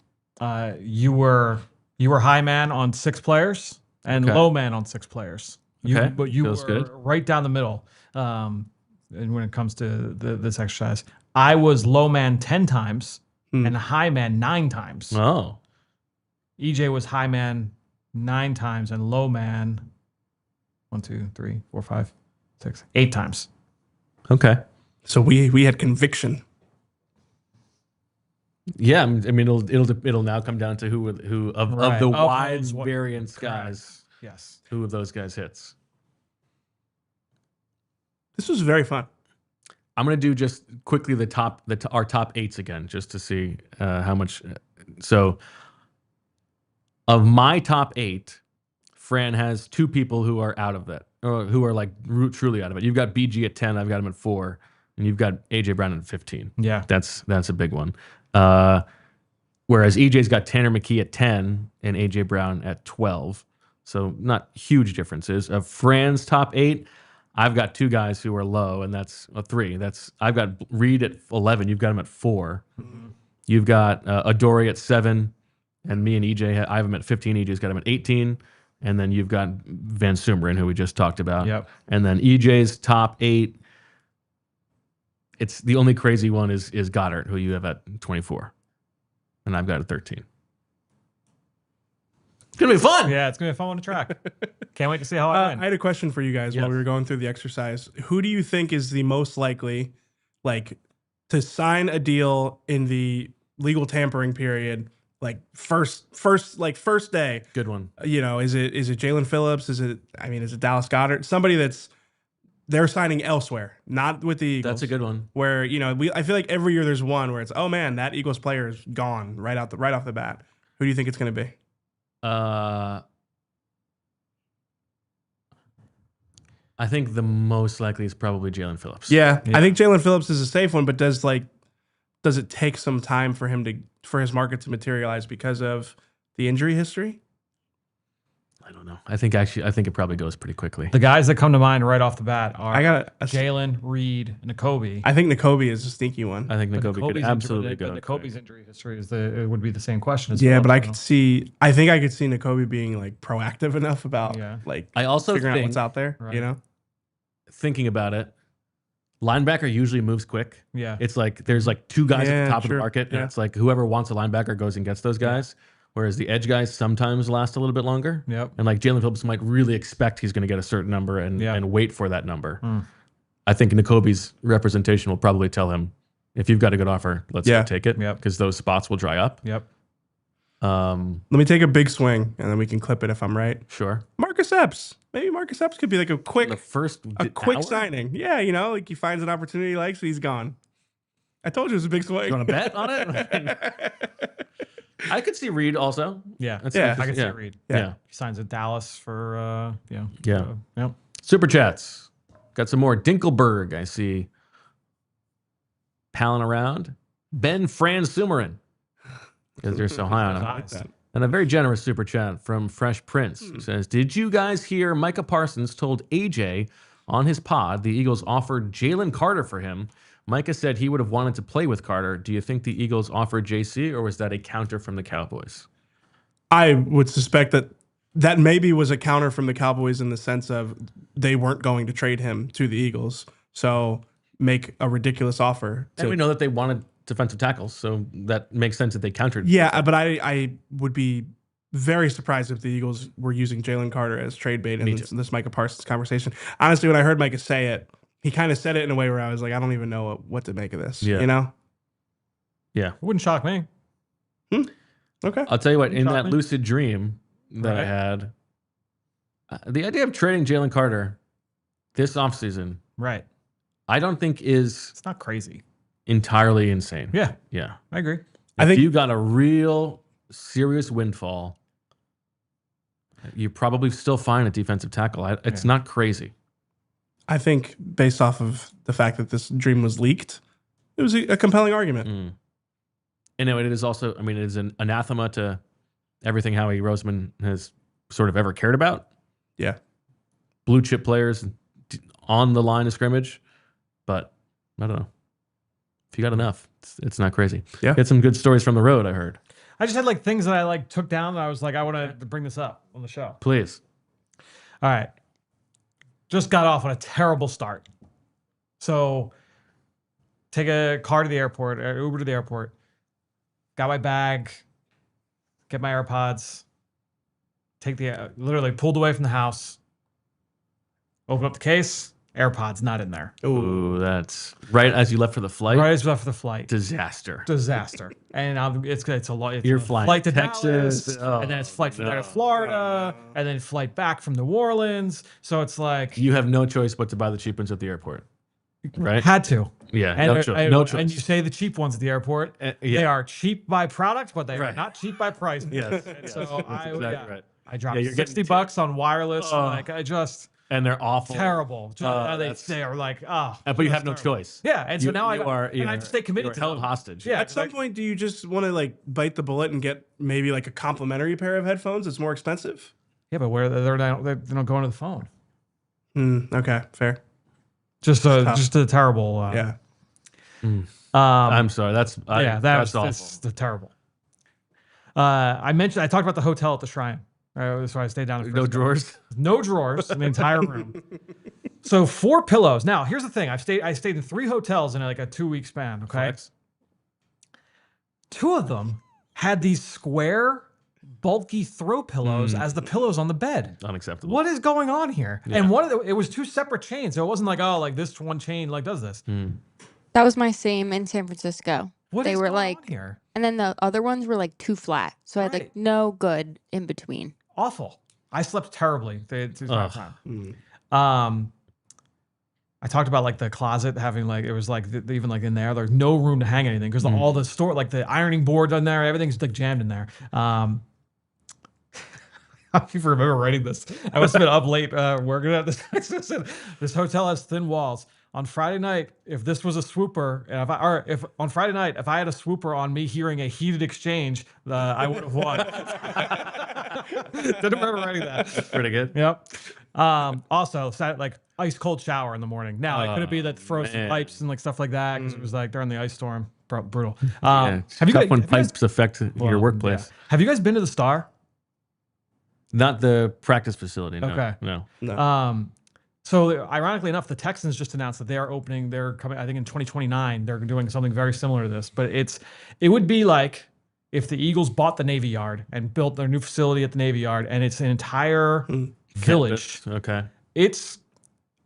[SPEAKER 2] You were high man on 6 players and low man on 6 players. But you were good. Right down the middle. And when it comes to this exercise, I was low man 10 times and high man 9 times.
[SPEAKER 1] Oh.
[SPEAKER 2] EJ was high man 9 times and low man 1, 2, 3, 4, 5, 6, 8 times.
[SPEAKER 1] Okay.
[SPEAKER 3] So we had conviction.
[SPEAKER 1] Yeah, I mean it'll now come down to who of the wide variance guys.
[SPEAKER 2] Yes.
[SPEAKER 1] Who of those guys hits?
[SPEAKER 3] This was very fun.
[SPEAKER 1] I'm gonna do just quickly our top 8s again, just to see how much. So, of my top 8, Fran has 2 people who are out of that, or who are like truly out of it. You've got BG at 10, I've got him at 4, and you've got AJ Brown at 15.
[SPEAKER 2] Yeah,
[SPEAKER 1] that's a big one. Whereas EJ's got Tanner McKee at 10 and AJ Brown at 12. So not huge differences. Of Fran's top 8, I've got 2 guys who are low, and that's 3. I've got Reed at 11. You've got him at 4. Mm-hmm. You've got Adoree at 7, and me and EJ, I have him at 15. EJ's got him at 18. And then you've got Van Sumeren, who we just talked about.
[SPEAKER 2] Yep.
[SPEAKER 1] And then EJ's top 8, it's the only crazy one is Goedert, who you have at 24. And I've got at 13. It's going to be fun.
[SPEAKER 2] Yeah, it's going to be a fun one to track. Can't wait to see how I win.
[SPEAKER 3] I had a question for you guys while we were going through the exercise. Who do you think is the most likely, like, to sign a deal in the legal tampering period, like first day?
[SPEAKER 1] Good one.
[SPEAKER 3] Is it Jaelan Phillips? Is it Dallas Goedert? Somebody they're signing elsewhere, not with the Eagles.
[SPEAKER 1] That's a good one.
[SPEAKER 3] Where I feel like every year there's one where it's, oh man, that Eagles player is gone right off the bat. Who do you think it's going to be?
[SPEAKER 1] I think the most likely is probably Jaelan Phillips.
[SPEAKER 3] Yeah, I think Jaelan Phillips is a safe one, but does it take some time for his market to materialize because of the injury history?
[SPEAKER 1] I don't know. I think it probably goes pretty quickly.
[SPEAKER 2] The guys that come to mind right off the bat are
[SPEAKER 3] Jalen,
[SPEAKER 2] Reed, Nakobe.
[SPEAKER 3] I think Nakobe is a sneaky one.
[SPEAKER 1] I think Nakobe could absolutely go.
[SPEAKER 2] Nakobe's injury history would be the same question as
[SPEAKER 3] well. But I could see Nakobe being like proactive enough about
[SPEAKER 1] I also
[SPEAKER 3] figuring out what's out there.
[SPEAKER 2] Right.
[SPEAKER 1] Thinking about it, linebacker usually moves quick.
[SPEAKER 2] Yeah.
[SPEAKER 1] It's like there's like 2 guys at the top of the market, and it's like whoever wants a linebacker goes and gets those guys. Whereas the edge guys sometimes last a little bit longer.
[SPEAKER 2] Yep.
[SPEAKER 1] And like Jaelan Phillips might really expect he's going to get a certain number and wait for that number.
[SPEAKER 2] Mm.
[SPEAKER 1] I think Nakobe's representation will probably tell him, if you've got a good offer, let's go take it.
[SPEAKER 2] Yep.
[SPEAKER 1] Because those spots will dry up.
[SPEAKER 2] Yep.
[SPEAKER 3] Let me take a big swing, and then we can clip it if I'm right.
[SPEAKER 1] Sure.
[SPEAKER 3] Marcus Epps. Maybe Marcus Epps could be like a quick signing. Yeah, like he finds an opportunity he likes, and he's gone. I told you it was a big swing.
[SPEAKER 1] You want to bet on it? I could see Reed also.
[SPEAKER 2] Yeah,
[SPEAKER 3] Yeah.
[SPEAKER 2] I can see Reed.
[SPEAKER 1] Yeah.
[SPEAKER 2] He signs in Dallas for
[SPEAKER 1] Yeah. Super chats. Got some more. Dinkelberg, I see. Palling around. Ben Fran Sumerin. Because they're so high on him.
[SPEAKER 3] I like that.
[SPEAKER 1] And a very generous super chat from Fresh Prince, who says, did you guys hear Micah Parsons told AJ on his pod the Eagles offered Jalen Carter for him? Micah said he would have wanted to play with Carter. Do you think the Eagles offered JC, or was that a counter from the Cowboys?
[SPEAKER 3] I would suspect that maybe was a counter from the Cowboys in the sense of they weren't going to trade him to the Eagles. So make a ridiculous offer.
[SPEAKER 1] And we know that they wanted defensive tackles, so that makes sense that they countered.
[SPEAKER 3] Yeah, but I would be very surprised if the Eagles were using Jalen Carter as trade bait in this Micah Parsons conversation. Honestly, when I heard Micah say it, he kind of said it in a way where I was like, I don't even know what to make of this.
[SPEAKER 1] Yeah.
[SPEAKER 3] You know?
[SPEAKER 1] Yeah.
[SPEAKER 2] It wouldn't shock me.
[SPEAKER 3] Okay.
[SPEAKER 1] I'll tell you what, in that lucid dream that I had, the idea of trading Jalen Carter this offseason,
[SPEAKER 2] Right.
[SPEAKER 1] I don't think is
[SPEAKER 2] It's not crazy.
[SPEAKER 1] entirely insane.
[SPEAKER 2] Yeah,
[SPEAKER 1] Yeah.
[SPEAKER 2] I agree.
[SPEAKER 3] I think
[SPEAKER 1] you got a real serious windfall, you probably still find a defensive tackle. It's not crazy.
[SPEAKER 3] I think based off of the fact that this dream was leaked, it was a compelling argument.
[SPEAKER 1] And it is also, I mean, it is an anathema to everything Howie Roseman has sort of ever cared about.
[SPEAKER 3] Yeah.
[SPEAKER 1] Blue chip players on the line of scrimmage. But I don't know. If you got enough, it's not crazy.
[SPEAKER 3] Yeah.
[SPEAKER 1] Get some good stories from the road, I heard.
[SPEAKER 2] I just had like things that I like took down that I was like, I want to bring this up on the show.
[SPEAKER 1] Please.
[SPEAKER 2] All right. Just got off on a terrible start. So take a car to the airport, or Uber to the airport. Got my bag, get my AirPods, literally pulled away from the house, open up the case, AirPods not in there.
[SPEAKER 1] Ooh, that's right as you left for the flight.
[SPEAKER 2] Right as we left for the flight.
[SPEAKER 1] Disaster.
[SPEAKER 2] And it's a lot.
[SPEAKER 1] You're
[SPEAKER 2] a
[SPEAKER 1] flying
[SPEAKER 2] flight to
[SPEAKER 1] Texas,
[SPEAKER 2] Dallas, and then it's flight from there to Florida, and then flight back from New Orleans. So it's like
[SPEAKER 1] You have no choice but to buy the cheap ones at the airport. Right?
[SPEAKER 2] had to.
[SPEAKER 1] Yeah,
[SPEAKER 2] And
[SPEAKER 1] no choice.
[SPEAKER 2] And you say the cheap ones at the airport,
[SPEAKER 1] yeah.
[SPEAKER 2] they are cheap by product, but they are
[SPEAKER 1] Right.
[SPEAKER 2] not cheap by price.
[SPEAKER 1] Yes.
[SPEAKER 2] And so
[SPEAKER 1] That's exactly right.
[SPEAKER 2] I dropped
[SPEAKER 1] you're getting
[SPEAKER 2] $60 on wireless.
[SPEAKER 1] And they're awful.
[SPEAKER 2] Terrible. They are like,
[SPEAKER 1] But you have no choice.
[SPEAKER 2] Yeah, and so now I
[SPEAKER 1] have
[SPEAKER 2] to stay committed to
[SPEAKER 1] held
[SPEAKER 2] them.
[SPEAKER 1] hostage.
[SPEAKER 2] Yeah,
[SPEAKER 3] At some point, do you just want to like bite the bullet and get maybe like a complimentary pair of headphones? It's more expensive.
[SPEAKER 2] Yeah, but where they don't go into the phone.
[SPEAKER 3] Okay, fair.
[SPEAKER 2] Just a terrible.
[SPEAKER 3] Yeah.
[SPEAKER 1] I'm sorry. That's awful.
[SPEAKER 2] That's terrible. I talked about the hotel at the Shrine. So I stayed down at
[SPEAKER 1] No drawers.
[SPEAKER 2] No drawers in the entire room. So 4 pillows. Now here's the thing. I stayed in 3 hotels in like a 2-week span. Okay.
[SPEAKER 1] Flex.
[SPEAKER 2] 2 of them had these square, bulky throw pillows as the pillows on the bed.
[SPEAKER 1] Unacceptable.
[SPEAKER 2] What is going on here?
[SPEAKER 1] Yeah.
[SPEAKER 2] And it was 2 separate chains. So it wasn't like, oh, like this one chain like does this.
[SPEAKER 4] That was my same in San Francisco.
[SPEAKER 2] What
[SPEAKER 4] they
[SPEAKER 2] is
[SPEAKER 4] were
[SPEAKER 2] going
[SPEAKER 4] like,
[SPEAKER 2] on here?
[SPEAKER 4] and then the other ones were like too flat. So I had
[SPEAKER 2] Right.
[SPEAKER 4] like no good in between.
[SPEAKER 2] Awful. I slept terribly the entire
[SPEAKER 1] Ugh.
[SPEAKER 2] time. I talked about like the closet having like, it was like even like in there's no room to hang anything because all the store, like the ironing boards on there, everything's like jammed in there. If you remember writing this, I must have been up late working at this. This hotel has thin walls. On Friday night, if this was a swooper, and if on Friday night, if I had a swooper on me hearing a heated exchange, I would have won. Didn't remember writing that.
[SPEAKER 1] That's pretty good.
[SPEAKER 2] Yep. Also, like ice cold shower in the morning. Now it could be that frozen
[SPEAKER 1] man.
[SPEAKER 2] pipes and like stuff like that because it was like during the ice storm. Brutal.
[SPEAKER 1] Have you when pipes affect your workplace?
[SPEAKER 2] Yeah. Have you guys been to the Star?
[SPEAKER 1] Not the practice facility. No.
[SPEAKER 2] Okay.
[SPEAKER 1] No.
[SPEAKER 2] So ironically enough, the Texans just announced that they are opening. They're coming. I think in 2029, they're doing something very similar to this. But it would be like if the Eagles bought the Navy Yard and built their new facility at the Navy Yard, and it's an entire village.
[SPEAKER 1] Okay.
[SPEAKER 2] This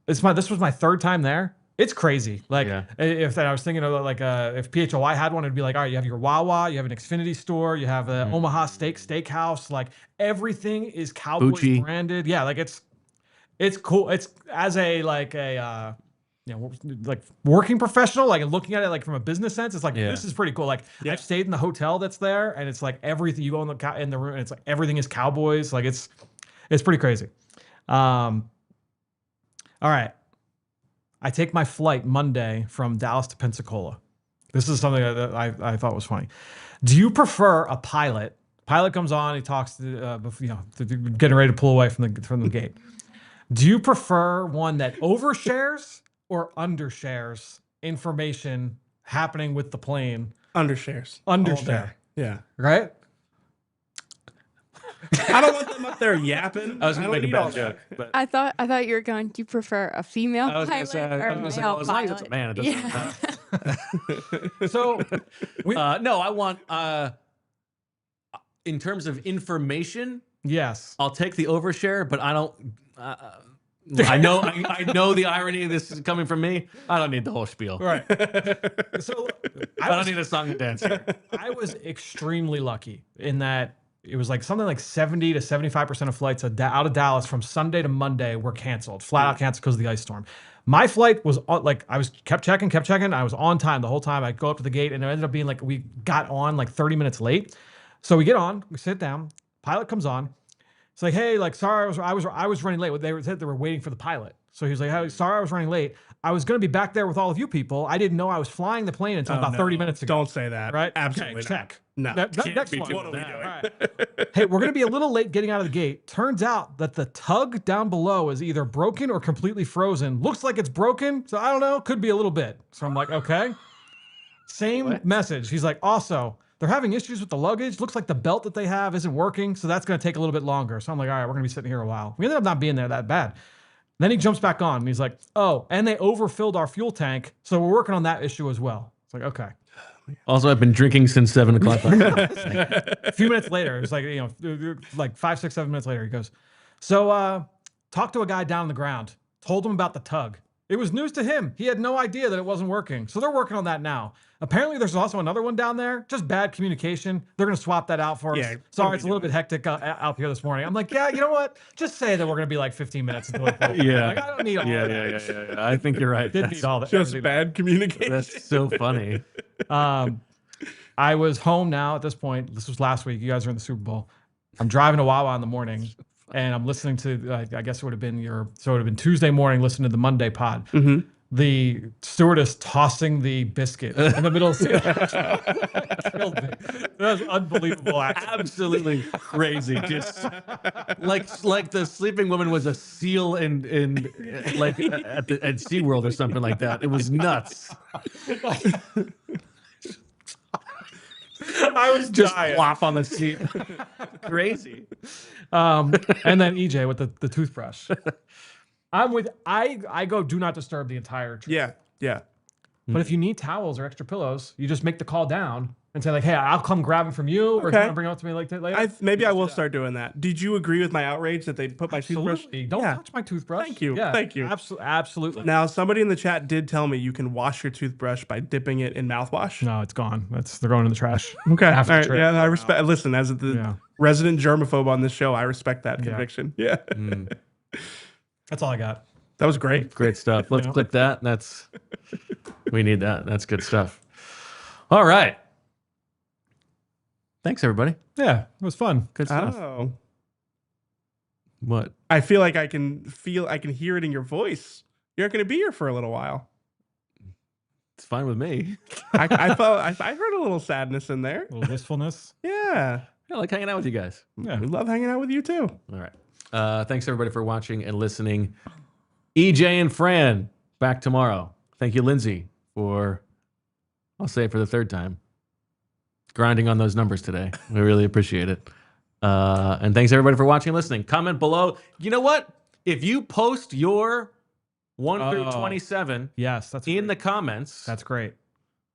[SPEAKER 2] was my 3rd time there. It's crazy. Like if I was thinking of like if PHLY had one, it'd be like, all right, you have your Wawa, you have an Xfinity store, you have the Omaha Steakhouse. Like everything is Cowboys
[SPEAKER 1] Bucci.
[SPEAKER 2] branded. Yeah, like it's cool. It's as a like working professional, like looking at it like from a business sense, it's like this is pretty cool. Like I've stayed in the hotel that's there, and it's like everything you go in the room, and it's like everything is Cowboys. Like it's pretty crazy. All right, I take my flight Monday from Dallas to Pensacola. This is something that I thought was funny. Do you prefer a pilot? Pilot comes on, he talks to getting ready to pull away from the gate. Do you prefer one that overshares or undershares information happening with the plane?
[SPEAKER 3] Undershares.
[SPEAKER 2] Undershare.
[SPEAKER 3] Yeah.
[SPEAKER 2] Right?
[SPEAKER 3] I don't want them up there yapping.
[SPEAKER 1] I was going to make a bad joke. But
[SPEAKER 4] I thought you were going. Do you prefer a female pilot or a male
[SPEAKER 1] as long as it's
[SPEAKER 4] pilot?
[SPEAKER 1] a man, it doesn't matter.
[SPEAKER 2] So,
[SPEAKER 1] no, I want, in terms of information,
[SPEAKER 2] yes,
[SPEAKER 1] I'll take the overshare, but I don't. I know the irony of this is coming from me. I don't need the whole spiel.
[SPEAKER 2] Right. So
[SPEAKER 1] I don't need a song and dance here.
[SPEAKER 2] I was extremely lucky in that it was like something like 70 to 75% of flights out of Dallas from Sunday to Monday were canceled, flat out canceled because of the ice storm. My flight was like, kept checking. I was on time the whole time. I'd go up to the gate, and it ended up being like we got on like 30 minutes late. So we get on, we sit down. Pilot comes on. It's like, hey, like, sorry, I was running late. They said they were waiting for the pilot. So he was like, hey, sorry, I was running late. I was going to be back there with all of you people. I didn't know I was flying the plane until about 30 minutes ago.
[SPEAKER 3] Don't say that.
[SPEAKER 2] Right?
[SPEAKER 3] Absolutely
[SPEAKER 2] okay, check.
[SPEAKER 3] No.
[SPEAKER 2] Next one.
[SPEAKER 3] What are we doing?
[SPEAKER 2] All right. Hey, we're going to be a little late getting out of the gate. Turns out that the tug down below is either broken or completely frozen. Looks like it's broken. So I don't know. Could be a little bit. So I'm like, okay. Same message. He's like, also, they're having issues with the luggage. Looks like the belt that they have isn't working, so that's going to take a little bit longer. So I'm like, all right, we're going to be sitting here a while. We ended up not being there that bad. Then he jumps back on, and he's like, oh, and they overfilled our fuel tank, so we're working on that issue as well. It's like, okay.
[SPEAKER 1] Also, I've been drinking since 7 o'clock.
[SPEAKER 2] A few minutes later, it's like, like 5, 6, 7 minutes later, he goes, so talk to a guy down on the ground. Told him about the tug. It was news to him. He had no idea that it wasn't working. So they're working on that now. Apparently, there's also another one down there. Just bad communication. They're going to swap that out for us. Sorry, it's a little bit hectic out here this morning. I'm like, yeah, you know what? Just say that we're going to be like 15 minutes until it goes.
[SPEAKER 1] Yeah.
[SPEAKER 2] Like, I don't need all that.
[SPEAKER 1] Yeah. I think you're right.
[SPEAKER 2] Didn't need all that.
[SPEAKER 3] Just bad communication.
[SPEAKER 1] That's so funny.
[SPEAKER 2] I was home now at this point. This was last week. You guys are in the Super Bowl. I'm driving to Wawa in the morning, and I'm listening to, I guess it would have been Tuesday morning, listening to the Monday pod.
[SPEAKER 3] Mm-hmm.
[SPEAKER 2] The stewardess tossing the biscuit in the middle of the killed me. That was unbelievable.
[SPEAKER 1] Absolutely crazy. Just like the sleeping woman was a seal in like at SeaWorld or something like that. It was nuts.
[SPEAKER 2] I was
[SPEAKER 1] just
[SPEAKER 2] dying.
[SPEAKER 1] flop on the seat. Crazy.
[SPEAKER 2] And then EJ with the toothbrush. I go do not disturb the entire trip.
[SPEAKER 3] Yeah.
[SPEAKER 2] But if you need towels or extra pillows, you just make the call down and say like, hey, I'll come grab them from you, or if you want to bring them up to me like that later.
[SPEAKER 3] Maybe I will start doing that. Did you agree with my outrage that they put my toothbrush?
[SPEAKER 2] Don't touch my toothbrush.
[SPEAKER 3] Thank you.
[SPEAKER 2] Yeah,
[SPEAKER 3] Thank you.
[SPEAKER 2] Absolutely.
[SPEAKER 3] Now, somebody in the chat did tell me you can wash your toothbrush by dipping it in mouthwash.
[SPEAKER 2] No, it's gone. They're going in the trash.
[SPEAKER 3] Okay. All
[SPEAKER 2] After
[SPEAKER 3] right.
[SPEAKER 2] trip.
[SPEAKER 3] Yeah, I respect. Listen, as the resident germaphobe on this show, I respect that conviction. Yeah.
[SPEAKER 2] That's all I got.
[SPEAKER 3] That was great.
[SPEAKER 1] Great stuff. Let's click that. We need that. That's good stuff. All right. Thanks, everybody.
[SPEAKER 2] Yeah, it was fun.
[SPEAKER 1] Good stuff.
[SPEAKER 3] Oh.
[SPEAKER 1] What?
[SPEAKER 3] I feel like I can hear it in your voice. You're not going to be here for a little while.
[SPEAKER 1] It's fine with me.
[SPEAKER 3] I heard a little sadness in there.
[SPEAKER 2] A little wistfulness.
[SPEAKER 3] Yeah.
[SPEAKER 1] I like hanging out with you guys.
[SPEAKER 3] Yeah. We love hanging out with you too.
[SPEAKER 1] All right. Thanks, everybody, for watching and listening. EJ and Fran, back tomorrow. Thank you, Lindsay, for, I'll say it for the third time, grinding on those numbers today. We really appreciate it. And thanks, everybody, for watching and listening. Comment below. You know what? If you post your 1 through 27
[SPEAKER 2] that's
[SPEAKER 1] in the comments,
[SPEAKER 2] that's great.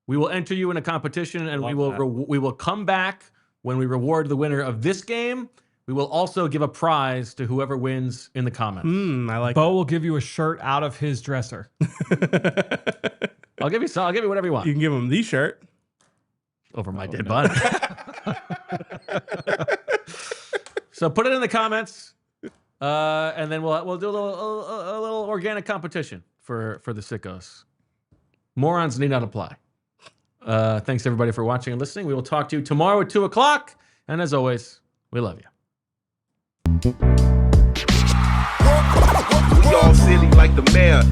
[SPEAKER 1] We will enter you in a competition, and we will come back when we reward the winner of this game. We will also give a prize to whoever wins in the comments.
[SPEAKER 3] I like.
[SPEAKER 2] Bo will give you a shirt out of his dresser.
[SPEAKER 1] I'll give you whatever you want.
[SPEAKER 3] You can give him the shirt
[SPEAKER 1] over my dead body. So put it in the comments. And then we'll do a little organic competition for the sickos. Morons need not apply. Thanks everybody for watching and listening. We will talk to you tomorrow at 2:00. And as always, we love you.
[SPEAKER 5] We all silly like the mayor.